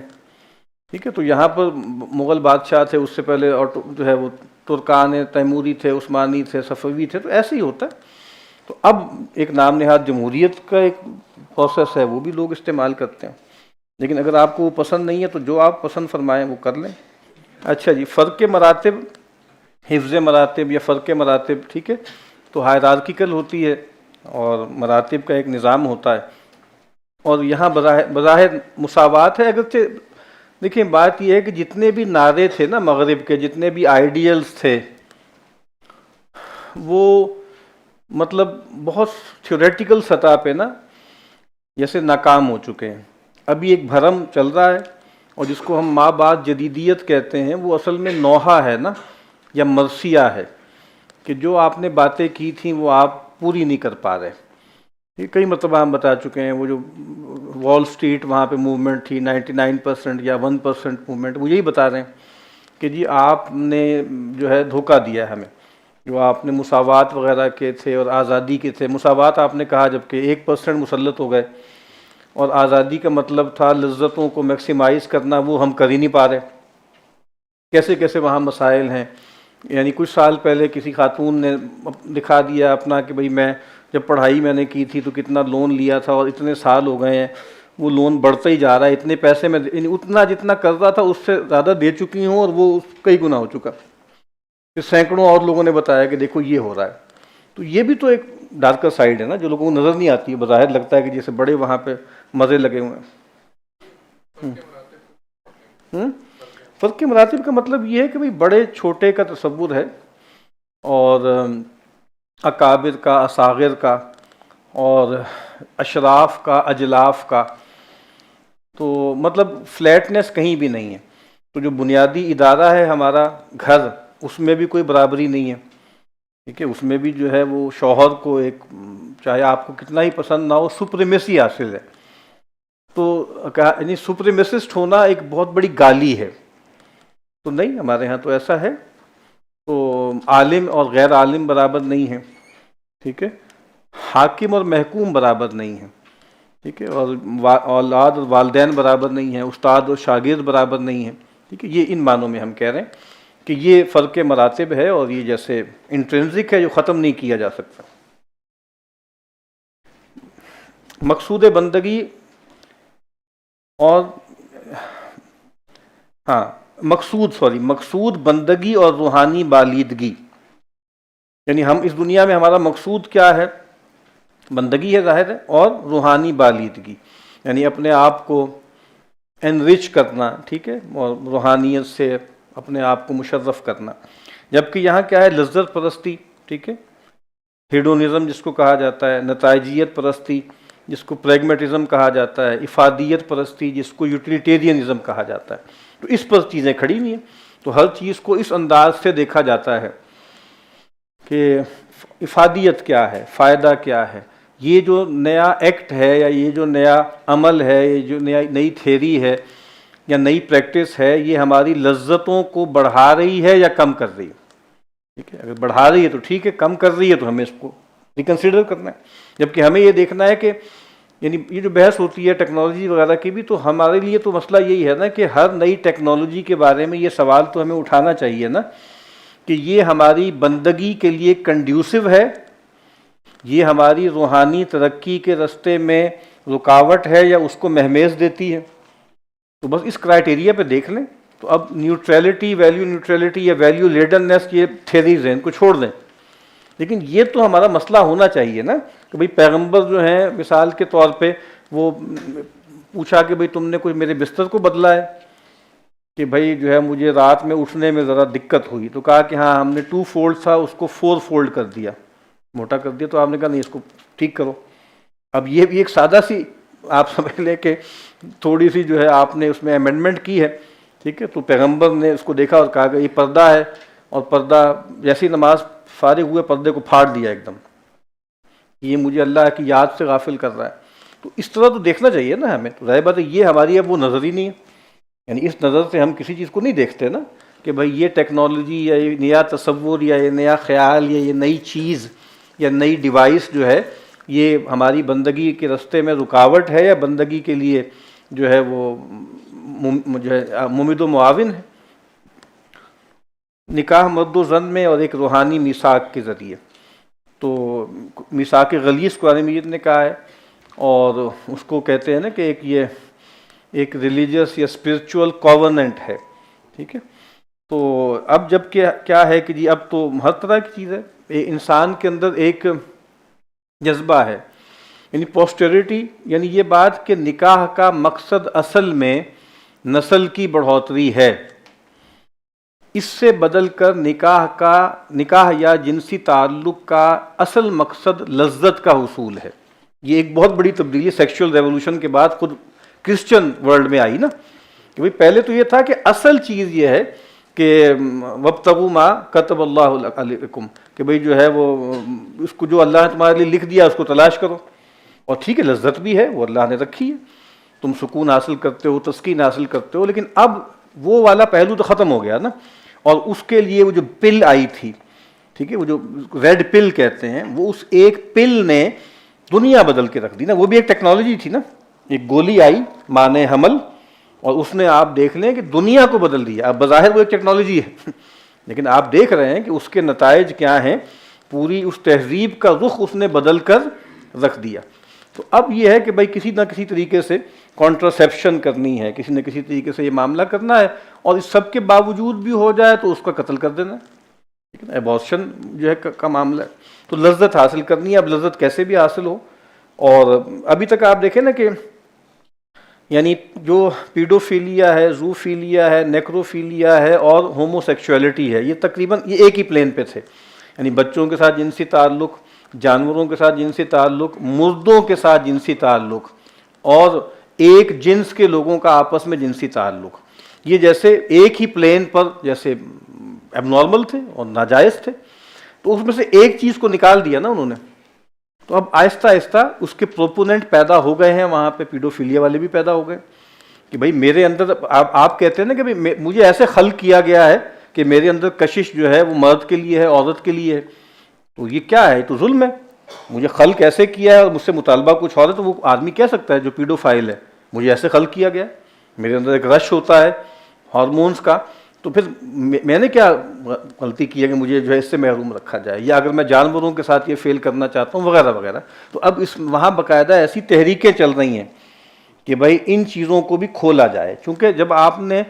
ٹھیک ہے، تو یہاں پر مغل بادشاہ تھے، اس سے پہلے اور جو ہے وہ ترکان تیموری تھے، عثمانی تھے، صفوی تھے، تو ایسے ہی ہوتا ہے۔ تو اب ایک نام نہاد جمہوریت کا ایک پروسیس ہے، وہ بھی لوگ استعمال کرتے ہیں، لیکن اگر آپ کو وہ پسند نہیں ہے تو جو آپ پسند فرمائیں وہ کر لیں۔ اچھا جی، فرق مراتب، حفظ مراتب یا فرق مراتب، ٹھیک ہے، تو ہائرارکیکل ہوتی ہے اور مراتب کا ایک نظام ہوتا ہے، اور یہاں بظاہر مساوات ہے، اگرچہ دیکھیں بات یہ ہے کہ جتنے بھی نعرے تھے نا مغرب کے، جتنے بھی آئیڈیلز تھے، وہ مطلب بہت تھیوریٹیکل سطح پہ نا جیسے ناکام ہو چکے ہیں۔ ابھی ایک بھرم چل رہا ہے، اور جس کو ہم ما بعد جدیدیت کہتے ہیں، وہ اصل میں نوحہ ہے نا، یا مرثیہ ہے، کہ جو آپ نے باتیں کی تھیں وہ آپ پوری نہیں کر پا رہے۔ یہ کئی مرتبہ ہم بتا چکے ہیں، وہ جو وال سٹریٹ وہاں پہ موومنٹ تھی 99% یا 1% موومنٹ، وہ یہی بتا رہے ہیں کہ جی آپ نے جو ہے دھوکہ دیا ہے ہمیں، جو آپ نے مساوات وغیرہ کے تھے اور آزادی کے تھے، مساوات آپ نے کہا جبکہ 1% مسلط ہو گئے، اور آزادی کا مطلب تھا لذتوں کو میکسیمائز کرنا، وہ ہم کر ہی نہیں پا رہے۔ کیسے کیسے وہاں مسائل ہیں، یعنی کچھ سال پہلے کسی خاتون نے دکھا دیا اپنا کہ بھئی میں جب پڑھائی میں نے کی تھی تو کتنا لون لیا تھا اور اتنے سال ہو گئے ہیں، وہ لون بڑھتا ہی جا رہا ہے، اتنے پیسے میں اتنا جتنا کر رہا تھا اس سے زیادہ دے چکی ہوں، اور وہ کئی گنا ہو چکا۔ پھر سینکڑوں اور لوگوں نے بتایا کہ دیکھو یہ ہو رہا ہے۔ تو یہ بھی تو ایک ڈارکر سائڈ ہے نا، جو لوگوں کو نظر نہیں آتی ہے، بظاہر لگتا ہے کہ جیسے بڑے وہاں پہ مزے لگے ہوئے ہیں۔ فرق کے مراتب کا مطلب یہ ہے کہ بھئی بڑے چھوٹے کا تصور ہے، اور اکابر کا، اصاغر کا، اور اشراف کا، اجلاف کا، تو مطلب فلیٹنس کہیں بھی نہیں ہے۔ تو جو بنیادی ادارہ ہے ہمارا گھر، اس میں بھی کوئی برابری نہیں ہے، ٹھیک ہے، اس میں بھی جو ہے وہ شوہر کو ایک، چاہے آپ کو کتنا ہی پسند نہ ہو، سپریمیسی حاصل ہے۔ تو یعنی سپریمیسسٹ ہونا ایک بہت بڑی گالی ہے، تو نہیں، ہمارے ہاں تو ایسا ہے۔ تو عالم اور غیر عالم برابر نہیں ہیں، ٹھیک ہے، حاکم اور محکوم برابر نہیں ہیں، ٹھیک ہے، اور اولاد اور والدین برابر نہیں ہیں، استاد اور شاگرد برابر نہیں ہیں، ٹھیک ہے۔ یہ ان معنوں میں ہم کہہ رہے ہیں کہ یہ فرق مراتب ہے، اور یہ جیسے انٹرنزک ہے جو ختم نہیں کیا جا سکتا۔ مقصود بندگی اور ہاں مقصود بندگی اور روحانی بالیدگی، یعنی ہم اس دنیا میں ہمارا مقصود کیا ہے؟ بندگی ہے ظاہر ہے، اور روحانی بالیدگی یعنی اپنے آپ کو انرچ کرنا، ٹھیک ہے، اور روحانیت سے اپنے آپ کو مشرف کرنا. جبکہ یہاں کیا ہے؟ لذت پرستی، ٹھیک ہے، ہیڈونزم جس کو کہا جاتا ہے، نتائجیت پرستی جس کو پریگمیٹزم کہا جاتا ہے، افادیت پرستی جس کو یوٹیلیٹیرینزم کہا جاتا ہے. تو اس پر چیزیں کھڑی ہوئی ہیں. تو ہر چیز کو اس انداز سے دیکھا جاتا ہے کہ افادیت کیا ہے، فائدہ کیا ہے، یہ جو نیا ایکٹ ہے یا یہ جو نیا عمل ہے، یہ جو نئی تھیری ہے یا نئی پریکٹس ہے، یہ ہماری لذتوں کو بڑھا رہی ہے یا کم کر رہی ہے. ٹھیک ہے، اگر بڑھا رہی ہے تو ٹھیک ہے، کم کر رہی ہے تو ہمیں اس کو ریکنسیڈر کرنا ہے. جبکہ ہمیں یہ دیکھنا ہے کہ یعنی یہ جو بحث ہوتی ہے ٹیکنالوجی وغیرہ کی بھی، تو ہمارے لیے تو مسئلہ یہی ہے نا کہ ہر نئی ٹیکنالوجی کے بارے میں یہ سوال تو ہمیں اٹھانا چاہیے نا کہ یہ ہماری بندگی کے لیے کنڈیوسو ہے، یہ ہماری روحانی ترقی کے راستے میں رکاوٹ ہے یا اس کو مہمیز دیتی ہے. تو بس اس کرائٹیریا پہ دیکھ لیں. تو اب نیوٹریلٹی، ویلیو نیوٹریلٹی یا ویلیو لیڈرنیس، یہ تھیریز ہیں، ان کو چھوڑ دیں. لیکن یہ تو ہمارا مسئلہ ہونا چاہیے نا کہ بھئی پیغمبر جو ہیں مثال کے طور پہ وہ پوچھا کہ بھئی تم نے کوئی میرے بستر کو بدلا ہے کہ بھئی جو ہے مجھے رات میں اٹھنے میں ذرا دقت ہوئی، تو کہا کہ ہاں ہم نے 2 فولڈ تھا اس کو 4 فولڈ کر دیا، موٹا کر دیا. تو آپ نے کہا نہیں اس کو ٹھیک کرو. اب یہ بھی ایک سادہ سی آپ سمجھ لیں کہ تھوڑی سی جو ہے آپ نے اس میں امینڈمنٹ کی ہے، ٹھیک ہے. تو پیغمبر نے اس کو دیکھا اور کہا کہ یہ پردہ ہے، اور پردہ جیسی نماز فارغ ہوئے پردے کو پھاڑ دیا ایک دم، یہ مجھے اللہ کی یاد سے غافل کر رہا ہے. تو اس طرح تو دیکھنا چاہیے نا ہمیں. تو ظاہر بات ہے یہ ہماری اب وہ نظر ہی نہیں ہے، یعنی اس نظر سے ہم کسی چیز کو نہیں دیکھتے نا کہ بھئی یہ ٹیکنالوجی یا یہ نیا تصور یا یہ نیا خیال یا یہ نئی چیز یا نئی ڈیوائس جو ہے یہ ہماری بندگی کے راستے میں رکاوٹ ہے یا بندگی کے لیے جو ہے وہ جو ہے ممید و معاون ہے. نکاح مرد و زن میں اور ایک روحانی میثاق کے ذریعے. تو میثاق غلیظ قرآن مجید نے کہا ہے، اور اس کو کہتے ہیں نا کہ یہ ایک ریلیجیس یا اسپرچول کووننٹ ہے، ٹھیک ہے. تو اب جب کیا ہے کہ جی اب تو ہر طرح کی چیز ہے، انسان کے اندر ایک جذبہ ہے، یعنی پوسٹیریٹی، یعنی یہ بات کہ نکاح کا مقصد اصل میں نسل کی بڑھوتری ہے، اس سے بدل کر نکاح یا جنسی تعلق کا اصل مقصد لذت کا حصول ہے. یہ ایک بہت بڑی تبدیلی سیکشول ریولوشن کے بعد خود کرسچن ورلڈ میں آئی نا کہ بھئی پہلے تو یہ تھا کہ اصل چیز یہ ہے کہ وابتغوا ما کتب اللہ علیکم، کہ بھئی جو ہے وہ اس کو جو اللہ نے تمہارے لیے لکھ دیا اس کو تلاش کرو. اور ٹھیک ہے لذت بھی ہے وہ اللہ نے رکھی ہے، تم سکون حاصل کرتے ہو، تسکین حاصل کرتے ہو، لیکن اب وہ والا پہلو تو ختم ہو گیا نا. اور اس کے لیے وہ جو پل آئی تھی، ٹھیک ہے، وہ جو ریڈ پل کہتے ہیں، وہ اس ایک پل نے دنیا بدل کے رکھ دی نا. وہ بھی ایک ٹیکنالوجی تھی نا، ایک گولی آئی مانے حمل، اور اس نے آپ دیکھ لیں کہ دنیا کو بدل دیا. اب بظاہر وہ ایک ٹیکنالوجی ہے لیکن آپ دیکھ رہے ہیں کہ اس کے نتائج کیا ہیں، پوری اس تہذیب کا رخ اس نے بدل کر رکھ دیا. تو اب یہ ہے کہ بھائی کسی نہ کسی طریقے سے کانٹراسیپشن کرنی ہے، کسی نہ کسی طریقے سے یہ معاملہ کرنا ہے، اور اس سب کے باوجود بھی ہو جائے تو اس کا قتل کر دینا ہے، ٹھیک ہے نا. ایبارشن جو ہے کا معاملہ ہے. تو لذت حاصل کرنی ہے. اب لذت کیسے بھی حاصل ہو. اور ابھی تک آپ دیکھیں نا کہ یعنی جو پیڈوفیلیا ہے، زوفیلیا ہے، نیکروفیلیا ہے اور ہومو سیکشولیٹی ہے، یہ تقریباً یہ ایک ہی پلین پہ تھے. یعنی بچوں کے ساتھ جنسی تعلق، جانوروں کے ساتھ جنسی تعلق، مردوں کے ساتھ جنسی تعلق، اور ایک جنس کے لوگوں کا آپس میں جنسی تعلق، یہ جیسے ایک ہی پلین پر جیسے اب نارمل تھے اور ناجائز تھے. تو اس میں سے ایک چیز کو نکال دیا نا انہوں نے. تو اب آہستہ آہستہ اس کے پروپوننٹ پیدا ہو گئے ہیں وہاں پہ، پیڈوفیلیا والے بھی پیدا ہو گئے کہ بھائی میرے اندر آپ کہتے ہیں نا کہ بھائی مجھے ایسے خلق کیا گیا ہے کہ میرے اندر کشش جو ہے وہ مرد کے لیے ہے، عورت کے لیے ہے. تو یہ کیا ہے؟ تو ظلم ہے. مجھے خلق ایسے کیا ہے اور مجھ سے مطالبہ کچھ اور ہے، تو وہ آدمی کہہ سکتا ہے جو پیڈوفائل ہے مجھے ایسے خلق کیا گیا، میرے اندر ایک رش ہوتا ہے ہارمونز کا، تو پھر میں نے کیا غلطی کی ہے کہ مجھے جو ہے اس سے محروم رکھا جائے، یا اگر میں جانوروں کے ساتھ یہ فیل کرنا چاہتا ہوں وغیرہ وغیرہ. تو اب وہاں باقاعدہ ایسی تحریکیں چل رہی ہیں کہ بھائی ان چیزوں کو بھی کھولا جائے. چونکہ جب آپ نے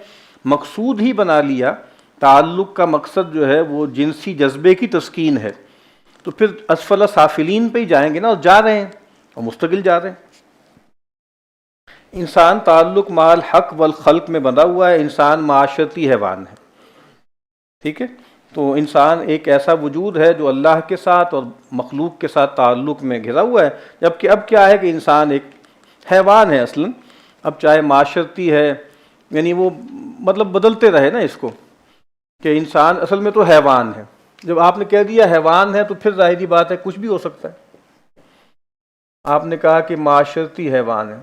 مقصود ہی بنا لیا، تعلق کا مقصد جو ہے وہ جنسی جذبے کی تسکین ہے، تو پھر اسفل سافلین پہ ہی جائیں گے نا، اور جا رہے ہیں اور مستقل جا رہے ہیں۔ انسان تعلق مع الحق والخلق میں بندھا ہوا ہے، انسان معاشرتی حیوان ہے، ٹھیک ہے؟ تو انسان ایک ایسا وجود ہے جو اللہ کے ساتھ اور مخلوق کے ساتھ تعلق میں گھرا ہوا ہے، جبکہ اب کیا ہے کہ انسان ایک حیوان ہے اصلاً۔ اب چاہے معاشرتی ہے، یعنی وہ مطلب بدلتے رہے نا اس کو، کہ انسان اصل میں تو حیوان ہے۔ جب آپ نے کہہ دیا حیوان ہے تو پھر ظاہری بات ہے کچھ بھی ہو سکتا ہے۔ آپ نے کہا کہ معاشرتی حیوان ہے،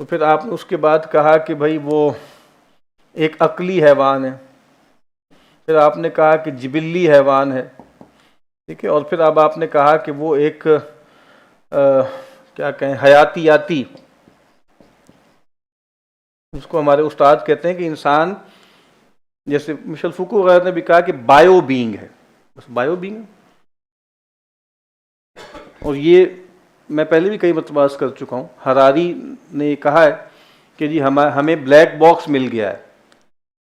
تو پھر آپ نے اس کے بعد کہا کہ بھائی وہ ایک عقلی حیوان ہے، پھر آپ نے کہا کہ جبلی حیوان ہے، ٹھیک ہے، اور پھر اب آپ نے کہا کہ وہ ایک کیا کہیں حیاتیاتی، اس کو ہمارے استاد کہتے ہیں کہ انسان، جیسے مشل فوکو وغیرہ نے بھی کہا کہ بایو بینگ ہے، بس بایو بینگ ہے۔ اور یہ میں پہلے بھی کئی مرتبہ عرض کر چکا ہوں، ہراری نے کہا ہے کہ جی ہمیں بلیک باکس مل گیا ہے،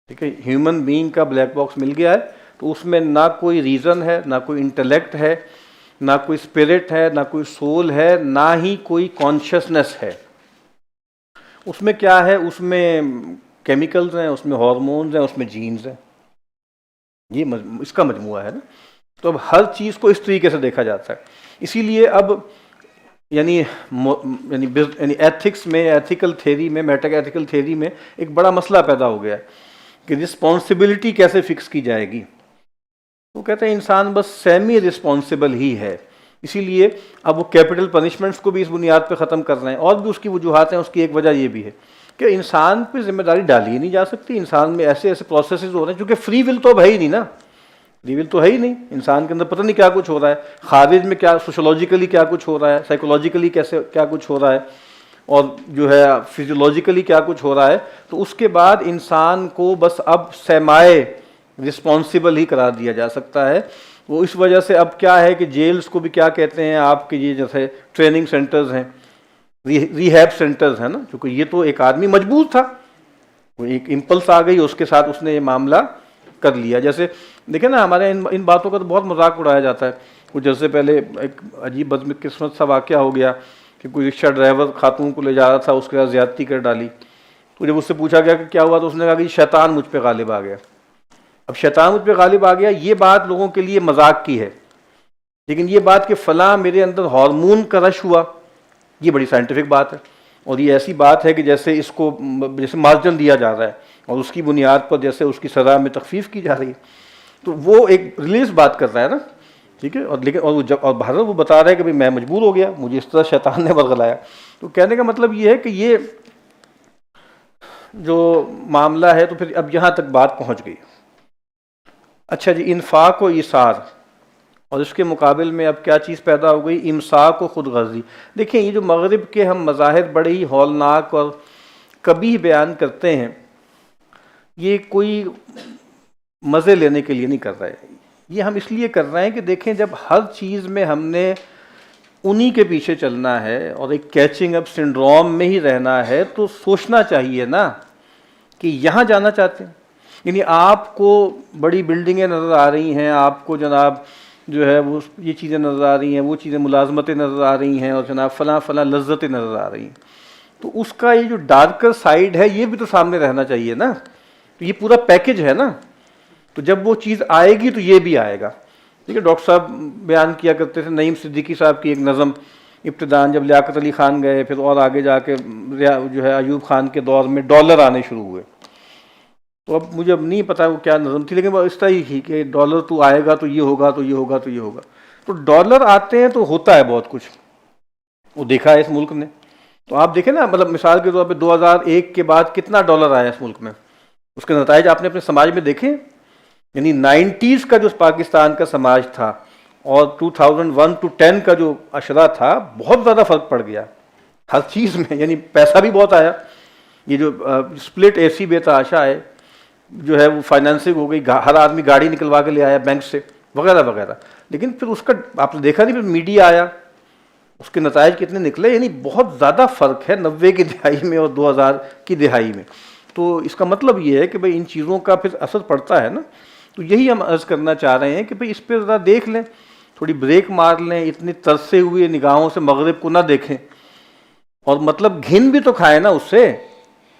ٹھیک ہے، ہیومن بینگ کا بلیک باکس مل گیا ہے، تو اس میں نہ کوئی ریزن ہے، نہ کوئی انٹلیکٹ ہے، نہ کوئی اسپرٹ ہے، نہ کوئی سول ہے، نہ ہی کوئی کانشیسنس ہے۔ اس میں کیا ہے؟ اس میں کیمیکلز ہیں، اس میں ہارمونز ہیں، اس میں جینز ہیں، یہ اس کا مجموعہ ہے نا۔ تو اب ہر چیز کو اس طریقے سے دیکھا جاتا ہے۔ اسی لیے اب یعنی ایتھکس میں، ایتھیکل تھیوری میں، میٹا ایتھیکل تھیوری میں ایک بڑا مسئلہ پیدا ہو گیا ہے کہ رسپانسبلٹی کیسے فکس کی جائے گی۔ وہ کہتے ہیں انسان بس سیمی رسپانسبل ہی ہے، اسی لیے اب وہ کیپٹل پنشمنٹس کو بھی اس بنیاد پہ ختم کر رہے ہیں، اور بھی اس کی وجوہات ہیں۔ اس کی ایک وجہ یہ بھی ہے کہ انسان پہ ذمہ داری ڈالی ہی نہیں جا سکتی، انسان میں ایسے ایسے پروسیسز ہو رہے ہیں، کیونکہ فری ول تو اب ہے ہی نہیں نا، فری ول تو ہے ہی نہیں، انسان کے اندر پتہ نہیں کیا کچھ ہو رہا ہے، خارج میں کیا سوشولوجیکلی کیا کچھ ہو رہا ہے، سائیکولوجیکلی کیسے کیا کچھ ہو رہا ہے، اور جو ہے فزیولوجیکلی کیا کچھ ہو رہا ہے۔ تو اس کے بعد انسان کو بس اب سیمائے رسپانسبل ہی قرار دیا جا سکتا ہے۔ وہ اس وجہ سے اب کیا ہے کہ جیلز کو بھی کیا کہتے ہیں آپ کے، یہ جیسے ٹریننگ سینٹرز ہیں، ریہیب سینٹرز ہیں نا، کیونکہ یہ تو ایک آدمی مجبور تھا، وہ ایک امپلس آ گئی اس کے ساتھ، اس نے یہ معاملہ کر لیا۔ جیسے دیکھیں نا ہمارے ان باتوں کا تو بہت مذاق اڑایا جاتا ہے۔ کچھ جیسے پہلے ایک عجیب بدقسمت سا واقعہ ہو گیا کہ کوئی رکشہ ڈرائیور خاتون کو لے جا رہا تھا، اس کے ساتھ زیادتی کر ڈالی، تو جب اس سے پوچھا گیا کہ کیا ہوا تو اس نے کہا کہ شیطان مجھ پہ غالب آ گیا۔ اب شیطان مجھ پہ غالب آ گیا، یہ بات لوگوں کے لیے مذاق کی ہے، لیکن یہ بات کہ فلاں میرے اندر ہارمون کا رش ہوا، یہ بڑی سائنٹیفک بات ہے، اور یہ ایسی بات ہے کہ جیسے اس کو جیسے مارجن دیا جا رہا ہے اور اس کی بنیاد پر جیسے اس کی سزا میں تخفیف کی جا رہی ہے، تو وہ ایک ریلیز بات کر رہا ہے نا، ٹھیک ہے، اور لیکن اور بہرحال وہ بتا رہا ہے کہ میں مجبور ہو گیا، مجھے اس طرح شیطان نے ورغلایا۔ تو کہنے کا مطلب یہ ہے کہ یہ جو معاملہ ہے تو پھر اب یہاں تک بات پہنچ گئی۔ اچھا جی، انفاق و ایثار، اور اس کے مقابل میں اب کیا چیز پیدا ہو گئی؟ امساک و خود غرضی۔ دیکھیں یہ جو مغرب کے ہم مظاہر بڑے ہی ہولناک اور کبھی بیان کرتے ہیں، یہ کوئی مزے لینے کے لیے نہیں کر رہے، یہ ہم اس لیے کر رہے ہیں کہ دیکھیں جب ہر چیز میں ہم نے انہی کے پیچھے چلنا ہے اور ایک کیچنگ اپ سنڈروم میں ہی رہنا ہے، تو سوچنا چاہیے نا کہ یہاں جانا چاہتے ہیں۔ یعنی آپ کو بڑی بلڈنگیں نظر آ رہی ہیں، آپ کو جناب جو ہے وہ یہ چیزیں نظر آ رہی ہیں، وہ چیزیں ملازمتیں نظر آ رہی ہیں، اور جناب فلاں فلاں لذتیں نظر آ رہی ہیں، تو اس کا یہ جو ڈارکر سائیڈ ہے یہ بھی تو سامنے رہنا چاہیے نا، تو یہ پورا پیکج ہے نا۔ تو جب وہ چیز آئے گی تو یہ بھی آئے گا۔ ٹھیک ہے، ڈاکٹر صاحب بیان کیا کرتے تھے، نعیم صدیقی صاحب کی ایک نظم، ابتداءً جب لیاقت علی خان گئے، پھر اور آگے جا کے جو ہے ایوب خان کے دور میں ڈالر آنے شروع ہوئے، تو اب مجھے اب نہیں پتا وہ کیا نظم تھی، لیکن وہ اس طرح ہی تھی کہ ڈالر تو آئے گا تو یہ ہوگا تو یہ ہوگا تو یہ ہوگا۔ تو ڈالر آتے ہیں تو ہوتا ہے بہت کچھ، وہ دیکھا ہے اس ملک نے۔ تو آپ دیکھیں نا، مطلب مثال کے طور پہ 2001 کے بعد کتنا ڈالر آیا اس ملک میں، اس کے نتائج آپ نے اپنے سماج میں دیکھے۔ یعنی 90s کا جو پاکستان کا سماج تھا اور 2001 to 10 کا جو اشرہ تھا، بہت زیادہ فرق پڑ گیا ہر چیز میں، یعنی پیسہ بھی بہت آیا، یہ جو سپلٹ اے سی بے تحاشا ہے جو ہے وہ فائنینسنگ ہو گئی، ہر آدمی گاڑی نکلوا کے لے آیا بینک سے وغیرہ وغیرہ، لیکن پھر اس کا آپ نے دیکھا نہیں، پھر میڈیا آیا، اس کے نتائج کتنے نکلے، یعنی بہت زیادہ فرق ہے 90 کی دہائی میں اور 2000 کی دہائی میں۔ تو اس کا مطلب یہ ہے کہ بھئی ان چیزوں کا پھر اثر پڑتا ہے نا. تو یہی ہم عرض کرنا چاہ رہے ہیں کہ بھئی اس پہ ذرا دیکھ لیں، تھوڑی بریک مار لیں، اتنی ترسے ہوئے نگاہوں سے مغرب کو نہ دیکھیں، اور مطلب گھن بھی تو کھائیں نا اس سے،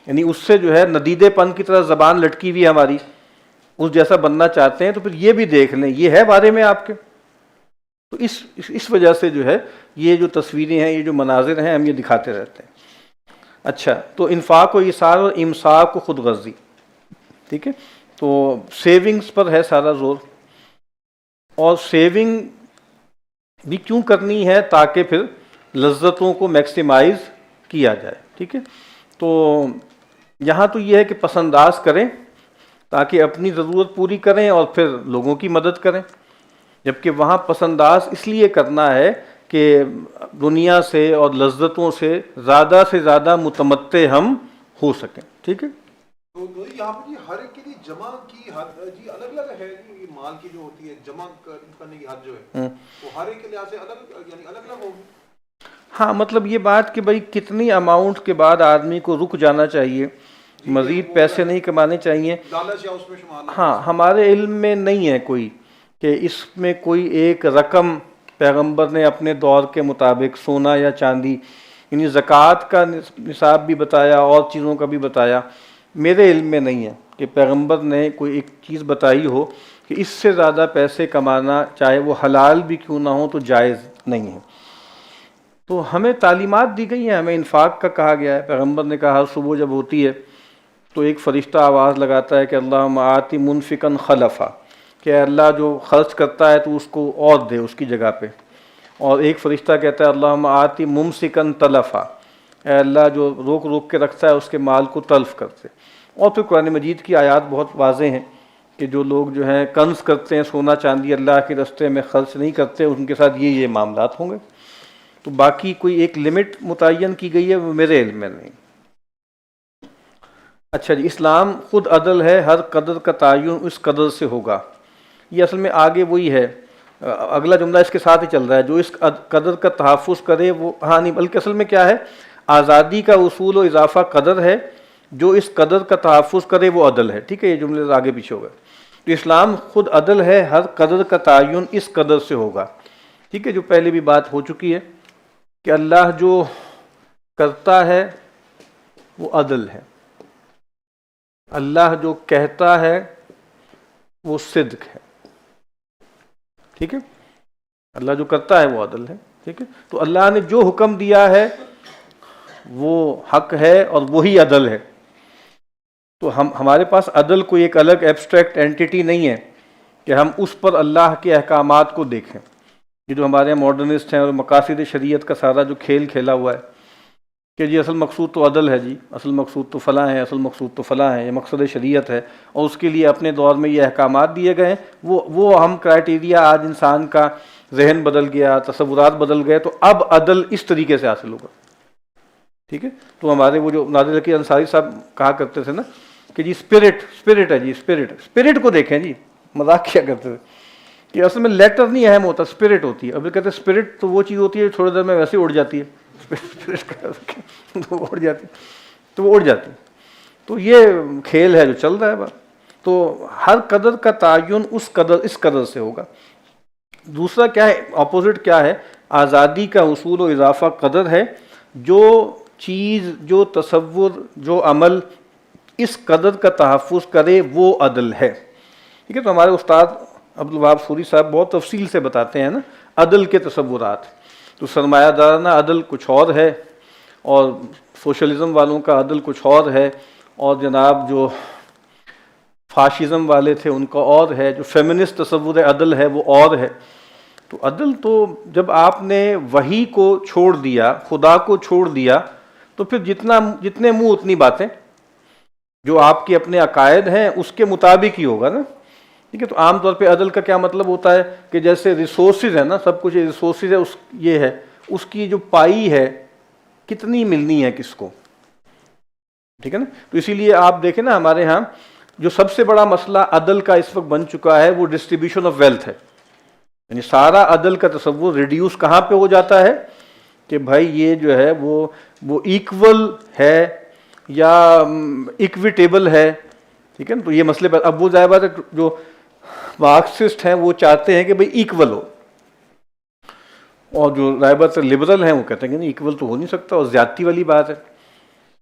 یعنی اس سے جو ہے ندیدے پن کی طرح زبان لٹکی ہوئی ہے ہماری، اس جیسا بننا چاہتے ہیں تو پھر یہ بھی دیکھ لیں، یہ ہے بارے میں آپ کے. تو اس وجہ سے جو ہے یہ جو تصویریں ہیں، یہ جو مناظر ہیں، ہم یہ دکھاتے رہتے ہیں. اچھا، تو انفاق و ایثار اور امساک و خود غرضی، ٹھیک ہے. تو سیونگز پر ہے سارا زور، اور سیونگ بھی کیوں کرنی ہے؟ تاکہ پھر لذتوں کو میکسیمائز کیا جائے، ٹھیک ہے. تو یہاں تو یہ ہے کہ پس انداز کریں تاکہ اپنی ضرورت پوری کریں اور پھر لوگوں کی مدد کریں، جبکہ وہاں پس انداز اس لیے کرنا ہے کہ دنیا سے اور لذتوں سے زیادہ متمتع ہم ہو سکیں، ٹھیک ہے. تو یہاں پہ جی ہر ایک کے لیے جمع کی حد جی الگ الگ ہے جی، مال کی جو ہوتی ہے جمع کرنے کی حد جو ہے وہ ہر ایک کے لحاظ سے الگ الگ ہوگی. ہاں، مطلب یہ بات کہ بھائی کتنی اماؤنٹ کے بعد آدمی کو رک جانا چاہیے، مزید پیسے نہیں کمانے چاہیے. لالچ یا اس میں شمار ہے. ہاں، ہمارے علم میں نہیں ہے کوئی کہ اس میں کوئی ایک رقم پیغمبر نے اپنے دور کے مطابق سونا یا چاندی، یعنی زکوٰۃ کا نصاب بھی بتایا اور چیزوں کا بھی بتایا. میرے علم میں نہیں ہے کہ پیغمبر نے کوئی ایک چیز بتائی ہو کہ اس سے زیادہ پیسے کمانا، چاہے وہ حلال بھی کیوں نہ ہو، تو جائز نہیں ہے. تو ہمیں تعلیمات دی گئی ہیں، ہمیں انفاق کا کہا گیا ہے. پیغمبر نے کہا ہر صبح جب ہوتی ہے تو ایک فرشتہ آواز لگاتا ہے کہ اللہم آتی منفقا خلفا، کہ اللہ جو خرچ کرتا ہے تو اس کو اور دے اس کی جگہ پہ. اور ایک فرشتہ کہتا ہے اللہم آتی ممسکا تلفا، اے اللہ جو روک روک کے رکھتا ہے اس کے مال کو تلف کرتے. اور پھر قرآن مجید کی آیات بہت واضح ہیں کہ جو لوگ جو ہیں کنز کرتے ہیں، سونا چاندی اللہ کے راستے میں خرچ نہیں کرتے، ان کے ساتھ یہ معاملات ہوں گے. تو باقی کوئی ایک لمٹ متعین کی گئی ہے وہ میرے علم میں نہیں. اچھا جی، اسلام خود عدل ہے، ہر قدر کا تعین اس قدر سے ہوگا. یہ اصل میں آگے وہی ہے، اگلا جملہ اس کے ساتھ ہی چل رہا ہے، جو اس قدر کا تحفظ کرے وہ، ہاں نہیں بلکہ اصل میں کیا ہے، آزادی کا اصول و اضافہ قدر ہے، جو اس قدر کا تحفظ کرے وہ عدل ہے. ٹھیک ہے، یہ جملے آگے پیچھے ہو گئے. تو اسلام خود عدل ہے، ہر قدر کا تعین اس قدر سے ہوگا. ٹھیک ہے، جو پہلے بھی بات ہو چکی ہے کہ اللہ جو کرتا ہے وہ عدل ہے، اللہ جو کہتا ہے وہ صدق ہے. ٹھیک ہے، اللہ جو کرتا ہے وہ عدل ہے. ٹھیک ہے، تو اللہ نے جو حکم دیا ہے وہ حق ہے اور وہی عدل ہے. تو ہمارے پاس عدل کوئی ایک الگ ایبسٹریکٹ اینٹیٹی نہیں ہے کہ ہم اس پر اللہ کے احکامات کو دیکھیں. یہ جو ہمارے ماڈرنسٹ ہیں اور مقاصد شریعت کا سارا جو کھیل کھیلا ہوا ہے کہ جی اصل مقصود تو عدل ہے، جی اصل مقصود تو فلاں ہے، اصل مقصود تو فلاں ہے، یہ مقصد شریعت ہے اور اس کے لیے اپنے دور میں یہ احکامات دیے گئے ہیں. وہ ہم کرائٹیریا، آج انسان کا ذہن بدل گیا، تصورات بدل گئے، تو اب عدل اس طریقے سے حاصل ہوگا. ٹھیک ہے، تو ہمارے وہ جو نادر ذکی انصاری صاحب کہا کرتے تھے نا کہ جی اسپرٹ ہے، جی اسپرٹ کو دیکھیں، جی مذاق کیا کرتے تھے کہ اصل میں لیٹر نہیں اہم ہوتا، اسپرٹ ہوتی ہے. ابھی کہتے ہیں اسپرٹ تو وہ چیز ہوتی ہے جو تھوڑی دیر میں ویسے اڑ جاتی ہے، تو وہ اڑ جاتی ہے. تو یہ کھیل ہے جو چل رہا ہے بات. تو ہر قدر کا تعین اس قدر سے ہوگا. دوسرا کیا ہے، اپوزٹ کیا ہے، آزادی کا اصول و اضافہ قدر ہے. جو چیز، جو تصور، جو عمل اس قدر کا تحفظ کرے وہ عدل ہے. ٹھیک ہے، تو ہمارے استاد عبدالوہاب سوری صاحب بہت تفصیل سے بتاتے ہیں نا عدل کے تصورات. تو سرمایہ دارانہ عدل کچھ اور ہے، اور سوشلزم والوں کا عدل کچھ اور ہے، اور جناب جو فاشزم والے تھے ان کا اور ہے، جو فیمنسٹ تصور عدل ہے وہ اور ہے. تو عدل تو جب آپ نے وحی کو چھوڑ دیا، خدا کو چھوڑ دیا، تو پھر جتنے منہ اتنی باتیں، جو آپ کے اپنے عقائد ہیں اس کے مطابق ہی ہوگا نا. ٹھیک ہے، تو عام طور پہ عدل کا کیا مطلب ہوتا ہے کہ جیسے ریسورسز ہے نا، سب کچھ ریسورسز ہے، یہ ہے اس کی جو پائی ہے کتنی ملنی ہے کس کو. ٹھیک ہے نا. تو اسی لیے آپ دیکھیں نا ہمارے ہاں جو سب سے بڑا مسئلہ عدل کا اس وقت بن چکا ہے وہ ڈسٹریبیوشن آف ویلتھ ہے. یعنی سارا عدل کا تصور ریڈیوس کہاں پہ ہو جاتا ہے کہ بھائی یہ جو ہے وہ ایکول ہے یا اکویٹیبل ہے، ٹھیک ہے نا. تو یہ مسئلے پر اب وہ ظاہر بات ہے جو مارکسسٹ ہیں وہ چاہتے ہیں کہ بھئی ایکول ہو، اور جو ظاہر بات لبرل ہیں وہ کہتے ہیں کہ نہیں ایکول تو ہو نہیں سکتا اور زیادتی والی بات ہے.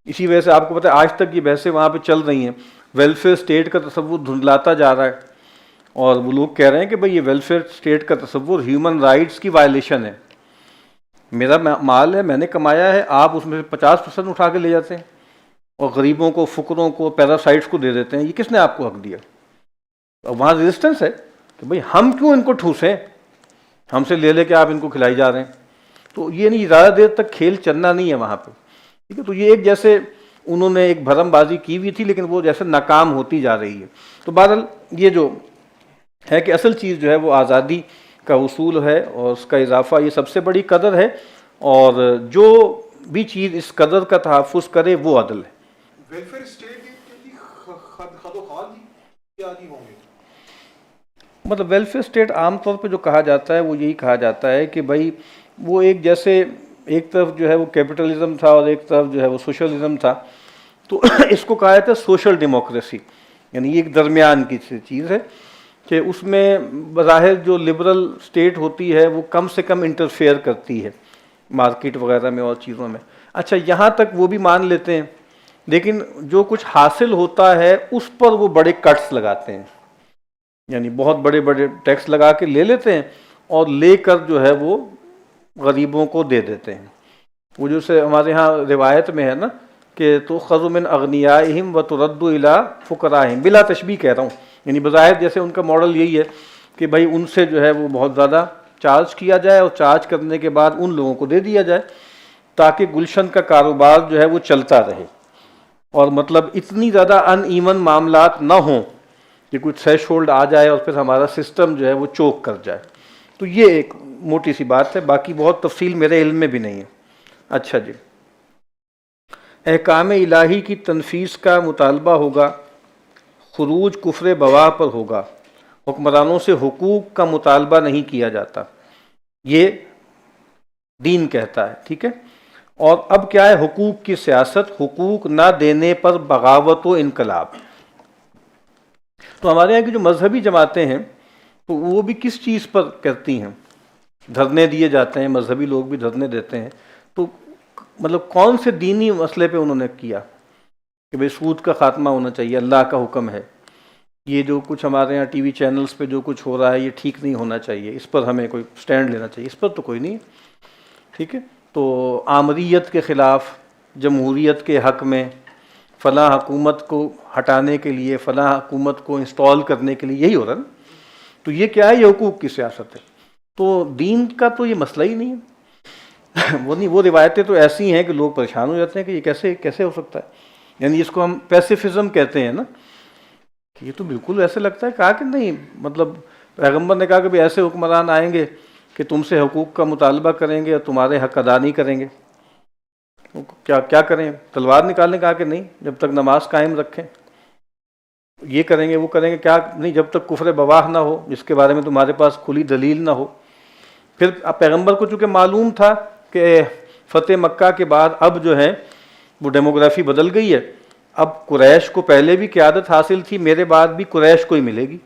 اسی وجہ سے آپ کو پتہ ہے آج تک یہ بحثیں وہاں پہ چل رہی ہیں. ویلفیئر اسٹیٹ کا تصور دھندلاتا جا رہا ہے، اور وہ لوگ کہہ رہے ہیں کہ بھئی یہ ویلفیئر اسٹیٹ کا تصور ہیومن رائٹس کی وائلیشن ہے. میرا مال ہے، میں نے کمایا ہے، آپ اس میں سے 50% اٹھا کے لے جاتے ہیں اور غریبوں کو، فقروں کو، پیراسائٹس کو دے دیتے ہیں. یہ کس نے آپ کو حق دیا؟ اور وہاں ریزسٹنس ہے کہ بھئی ہم کیوں ان کو ٹھوسیں، ہم سے لے لے کے آپ ان کو کھلائی جا رہے ہیں. تو یہ نہیں، زیادہ دیر تک کھیل چلنا نہیں ہے وہاں پہ، ٹھیک ہے. تو یہ ایک جیسے انہوں نے ایک بھرم بازی کی ہوئی تھی لیکن وہ جیسے ناکام ہوتی جا رہی ہے. تو بہرحال یہ جو ہے کہ اصل چیز جو ہے وہ آزادی کا اصول ہے اور اس کا اضافہ یہ سب سے بڑی قدر ہے، اور جو بھی چیز اس قدر کا تحفظ کرے وہ عدل ہے. ویلفیئر اسٹیٹ کے لیے خد و خال جی کیا جی ہوں گے؟ مطلب ویلفیئر اسٹیٹ عام طور پہ جو کہا جاتا ہے وہ یہی کہا جاتا ہے کہ بھائی وہ ایک جیسے ایک طرف جو ہے وہ کیپٹلزم تھا اور ایک طرف جو ہے وہ سوشلزم تھا. تو اس کو کہا جاتا ہے سوشل ڈیموکریسی، یعنی یہ ایک درمیان کی چیز ہے کہ اس میں بظاہر جو لبرل اسٹیٹ ہوتی ہے وہ کم سے کم انٹرفیئر کرتی ہے مارکیٹ وغیرہ میں اور چیزوں میں. اچھا یہاں تک وہ بھی مان لیتے ہیں، لیکن جو کچھ حاصل ہوتا ہے اس پر وہ بڑے کٹس لگاتے ہیں، یعنی بہت بڑے بڑے ٹیکس لگا کے لے لیتے ہیں اور لے کر جو ہے وہ غریبوں کو دے دیتے ہیں. وہ جو سے ہمارے ہاں روایت میں ہے نا کہ تو خذ من اغنیائہم وترد الی فقرائہم، بلا تشبیہ کہہ رہا ہوں، یعنی بظاہر جیسے ان کا ماڈل یہی ہے کہ بھائی ان سے جو ہے وہ بہت زیادہ چارج کیا جائے اور چارج کرنے کے بعد ان لوگوں کو دے دیا جائے تاکہ گلشن کا کاروبار جو ہے وہ چلتا رہے، اور مطلب اتنی زیادہ ان ایون معاملات نہ ہوں کہ کوئی تھریش ہولڈ آ جائے اور پھر ہمارا سسٹم جو ہے وہ چوک کر جائے. تو یہ ایک موٹی سی بات ہے، باقی بہت تفصیل میرے علم میں بھی نہیں ہے. اچھا جی، احکام الہی کی تنفیذ کا مطالبہ ہوگا، خروج کفر بواح پر ہوگا، حکمرانوں سے حقوق کا مطالبہ نہیں کیا جاتا، یہ دین کہتا ہے، ٹھیک ہے. اور اب کیا ہے حقوق کی سیاست، حقوق نہ دینے پر بغاوت و انقلاب. تو ہمارے یہاں کی جو مذہبی جماعتیں ہیں تو وہ بھی کس چیز پر کرتی ہیں؟ دھرنے دیے جاتے ہیں، مذہبی لوگ بھی دھرنے دیتے ہیں. تو مطلب کون سے دینی مسئلے پہ انہوں نے کیا کہ بھئی سود کا خاتمہ ہونا چاہیے، اللہ کا حکم ہے، یہ جو کچھ ہمارے یہاں ٹی وی چینلز پہ جو کچھ ہو رہا ہے یہ ٹھیک نہیں ہونا چاہیے، اس پر ہمیں کوئی سٹینڈ لینا چاہیے، اس پر تو کوئی نہیں ہے، ٹھیک ہے. تو آمریت کے خلاف، جمہوریت کے حق میں، فلاں حکومت کو ہٹانے کے لیے، فلاں حکومت کو انسٹال کرنے کے لیے، یہی ہو رہا ہے نا. تو یہ کیا ہے؟ یہ حقوق کی سیاست ہے. تو دین کا تو یہ مسئلہ ہی نہیں ہے. وہ نہیں، وہ روایتیں تو ایسی ہیں کہ لوگ پریشان ہو جاتے ہیں کہ یہ کیسے ہو سکتا ہے. یعنی اس کو ہم پیسیفزم کہتے ہیں نا، کہ یہ تو بالکل ایسے لگتا ہے. کہا کہ نہیں، مطلب پیغمبر نے کہا کہ بھی ایسے حکمران آئیں گے کہ تم سے حقوق کا مطالبہ کریں گے اور تمہارے حق ادا نہیں کریں گے. کیا کریں؟ تلوار نکالنے کہا کہ نہیں، جب تک نماز قائم رکھیں. یہ کریں گے وہ کریں گے، کیا نہیں، جب تک کفر بواح نہ ہو جس کے بارے میں تمہارے پاس کھلی دلیل نہ ہو. پھر پیغمبر کو چونکہ معلوم تھا کہ فتح مکہ کے بعد اب جو ہے وہ ڈیموگرافی بدل گئی ہے، اب قریش کو پہلے بھی قیادت حاصل تھی، میرے بعد بھی قریش کو ہی ملے گی.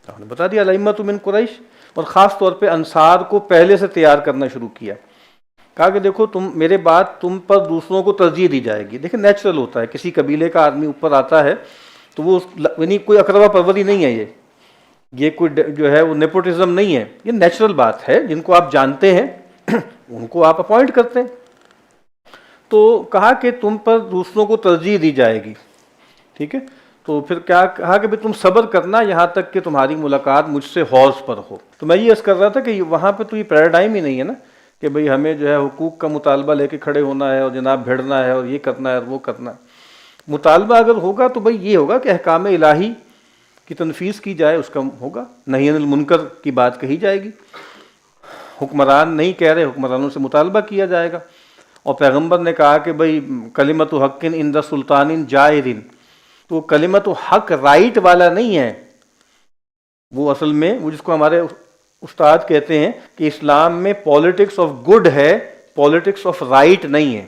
انہوں نے بتا دیا الائمۃ من قریش، اور خاص طور پہ انصار کو پہلے سے تیار کرنا شروع کیا. کہا کہ دیکھو تم میرے بعد تم پر دوسروں کو ترجیح دی جائے گی. دیکھیں نیچرل ہوتا ہے، کسی قبیلے کا آدمی اوپر آتا ہے تو وہ یعنی کوئی اقربا پروری نہیں ہے، یہ کوئی جو ہے وہ نیپوٹزم نہیں ہے، یہ نیچرل بات ہے. جن کو آپ جانتے ہیں ان کو آپ اپوائنٹ کرتے ہیں. تو کہا کہ تم پر دوسروں کو ترجیح دی جائے گی، ٹھیک ہے. تو پھر کیا کہا کہ تم صبر کرنا یہاں تک کہ تمہاری ملاقات مجھ سے حوض پر ہو. تو میں یہ عرض کر رہا تھا کہ وہاں پہ تو یہ پیراڈائم ہی نہیں ہے نا کہ بھئی ہمیں جو ہے حقوق کا مطالبہ لے کے کھڑے ہونا ہے اور جناب بھیڑنا ہے اور یہ کرنا ہے اور وہ کرنا ہے. مطالبہ اگر ہوگا تو بھئی یہ ہوگا کہ احکام الہی کی تنفیذ کی جائے، اس کا ہوگا. نہی عن المنکر کی بات کہی جائے گی. حکمران نہیں کہہ رہے، حکمرانوں سے مطالبہ کیا جائے گا. اور پیغمبر نے کہا کہ بھئی کلمت حق عند سلطان جائر، تو کلمت حق رائٹ والا نہیں ہے، وہ اصل میں وہ جس کو ہمارے استاد کہتے ہیں کہ اسلام میں پالیٹکس آف گڈ ہے، پالیٹکس آف رائٹ نہیں ہے.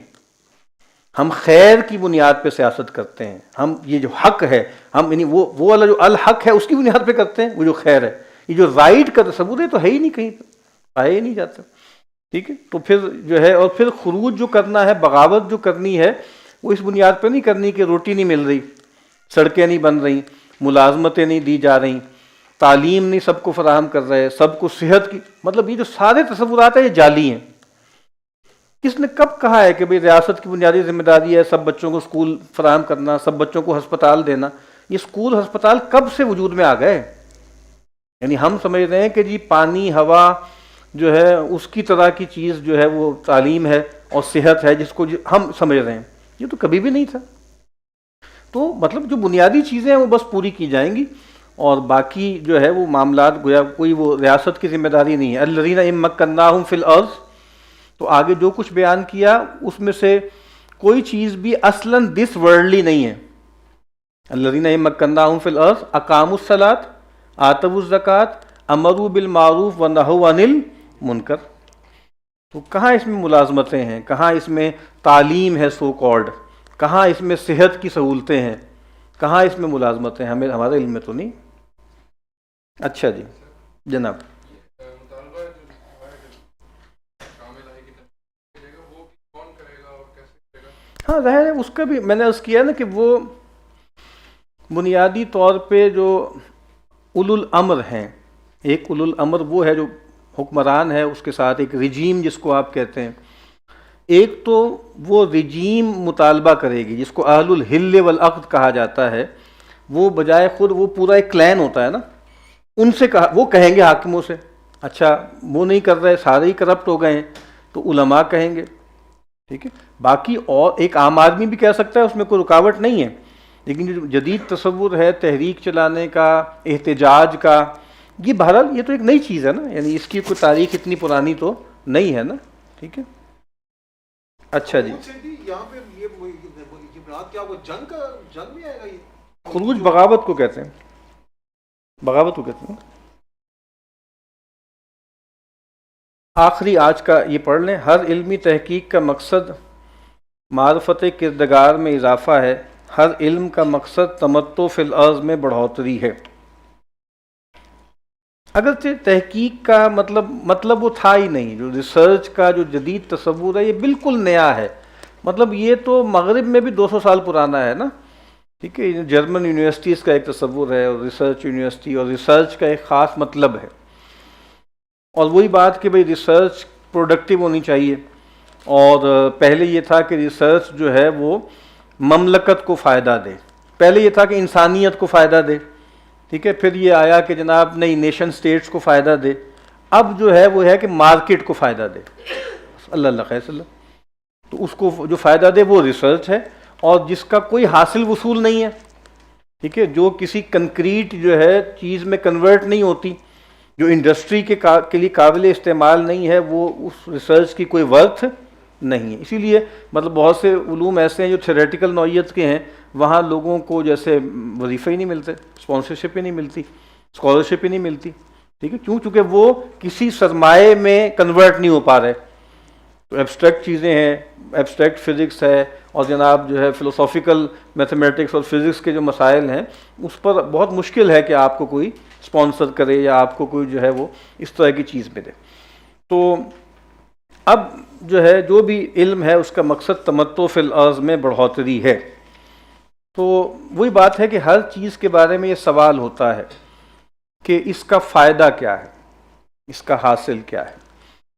ہم خیر کی بنیاد پہ سیاست کرتے ہیں. ہم یہ جو حق ہے ہم یعنی وہ والا جو الحق ہے اس کی بنیاد پہ کرتے ہیں. وہ جو خیر ہے یہ جو رائٹ کا تصور ہے تو ہے ہی نہیں, کہیں پہ پایا ہی نہیں جاتا. ٹھیک ہے, تو پھر جو ہے اور پھر خروج جو کرنا ہے, بغاوت جو کرنی ہے, وہ اس بنیاد پہ نہیں کرنی کہ روٹی نہیں مل رہی, سڑکیں نہیں بن رہی, ملازمتیں نہیں دی جا رہی, تعلیم نہیں سب کو فراہم کر رہے, سب کو صحت کی, مطلب یہ جو سارے تصورات ہیں یہ جعلی ہیں. کس نے کب کہا ہے کہ بھئی ریاست کی بنیادی ذمہ داری ہے سب بچوں کو اسکول فراہم کرنا, سب بچوں کو ہسپتال دینا؟ یہ اسکول ہسپتال کب سے وجود میں آ گئے؟ یعنی ہم سمجھ رہے ہیں کہ جی پانی ہوا جو ہے اس کی طرح کی چیز جو ہے وہ تعلیم ہے اور صحت ہے جس کو ہم سمجھ رہے ہیں, یہ تو کبھی بھی نہیں تھا. تو مطلب جو بنیادی چیزیں ہیں وہ بس پوری کی جائیں گی اور باقی جو ہے وہ معاملات گویا کوئی وہ ریاست کی ذمہ داری نہیں ہے. الذین ان مکناہم فی الارض, تو آگے جو کچھ بیان کیا اس میں سے کوئی چیز بھی اصلاً دس ورلڈلی نہیں ہے. الذین ان مکناہم فی الارض اقاموا الصلاۃ آتوا الزکوٰۃ امروا بالمعروف ونہوا عن المنکر. تو کہاں اس میں ملازمتیں ہیں, کہاں اس میں تعلیم ہے سو کالڈ, کہاں اس میں صحت کی سہولتیں ہیں, کہاں اس میں ملازمتیں ہیں؟ ہمارے علم میں تو نہیں. اچھا جی جناب. ہاں ظاہر ہے اس کا بھی میں نے عرض کیا نا کہ وہ بنیادی طور پہ جو اولو الامر ہیں, ایک اولو الامر وہ ہے جو حکمران ہے, اس کے ساتھ ایک رجیم جس کو آپ کہتے ہیں. ایک تو وہ رجیم مطالبہ کرے گی جس کو اہل الحل والعقد کہا جاتا ہے, وہ بجائے خود وہ پورا ایک کلین ہوتا ہے نا, ان سے وہ کہیں گے حاکموں سے اچھا وہ نہیں کر رہے, سارے ہی کرپٹ ہو گئے ہیں, تو علماء کہیں گے. ٹھیک ہے, باقی اور ایک عام آدمی بھی کہہ سکتا ہے, اس میں کوئی رکاوٹ نہیں ہے. لیکن جو جدید تصور ہے تحریک چلانے کا, احتجاج کا, یہ بہرحال یہ تو ایک نئی چیز ہے نا, یعنی اس کی کوئی تاریخ اتنی پرانی تو نہیں ہے نا. ٹھیک ہے. اچھا جی, یہاں پہ یہ بات کیا وہ جنگ میں آئے گا؟ یہ خروج بغاوت کو کہتے ہیں, بغاوت کو کہتے ہیں. آخری آج کا یہ پڑھ لیں. ہر علمی تحقیق کا مقصد معرفت کردگار میں اضافہ ہے, ہر علم کا مقصد تمتع فی الارض میں بڑھوتری ہے. اگرچہ تحقیق کا مطلب وہ تھا ہی نہیں, جو ریسرچ کا جو جدید تصور ہے یہ بالکل نیا ہے. مطلب یہ تو مغرب میں بھی 200 سال پرانا ہے نا. ٹھیک ہے, جرمن یونیورسٹیز کا ایک تصور ہے اور ریسرچ یونیورسٹی, اور ریسرچ کا ایک خاص مطلب ہے. اور وہی بات کہ بھئی ریسرچ پروڈکٹیو ہونی چاہیے, اور پہلے یہ تھا کہ ریسرچ جو ہے وہ مملکت کو فائدہ دے, پہلے یہ تھا کہ انسانیت کو فائدہ دے. ٹھیک ہے, پھر یہ آیا کہ جناب نہیں نیشن سٹیٹس کو فائدہ دے, اب جو ہے وہ ہے کہ مارکیٹ کو فائدہ دے. اللہ اللہ خیر صلی اللہ. تو اس کو جو فائدہ دے وہ ریسرچ ہے, اور جس کا کوئی حاصل وصول نہیں ہے. ٹھیک ہے, جو کسی کنکریٹ جو ہے چیز میں کنورٹ نہیں ہوتی, جو انڈسٹری کے لیے قابل استعمال نہیں ہے, وہ اس ریسرچ کی کوئی ورتھ نہیں ہے. اسی لیے مطلب بہت سے علوم ایسے ہیں جو تھیوریٹیکل نوعیت کے ہیں, وہاں لوگوں کو جیسے وظیفے ہی نہیں ملتے, اسپانسرشپ ہی نہیں ملتی, اسکالرشپ ہی نہیں ملتی. ٹھیک ہے, چونکہ وہ کسی سرمایہ میں کنورٹ نہیں ہو پا رہے. تو ایبسٹریکٹ چیزیں ہیں, ایبسٹریکٹ فزکس ہے, اور جناب جو ہے فلوسافیکل میتھمیٹکس اور فزکس کے جو مسائل ہیں اس پر بہت مشکل ہے کہ آپ کو کوئی اسپانسر کرے یا آپ کو کوئی جو ہے وہ اس طرح کی چیز ملے. تو اب جو ہے جو بھی علم ہے اس کا مقصد تمتع فی الارض میں بڑھوتری ہے. تو وہی بات ہے کہ ہر چیز کے بارے میں یہ سوال ہوتا ہے کہ اس کا فائدہ کیا ہے, اس کا حاصل کیا ہے.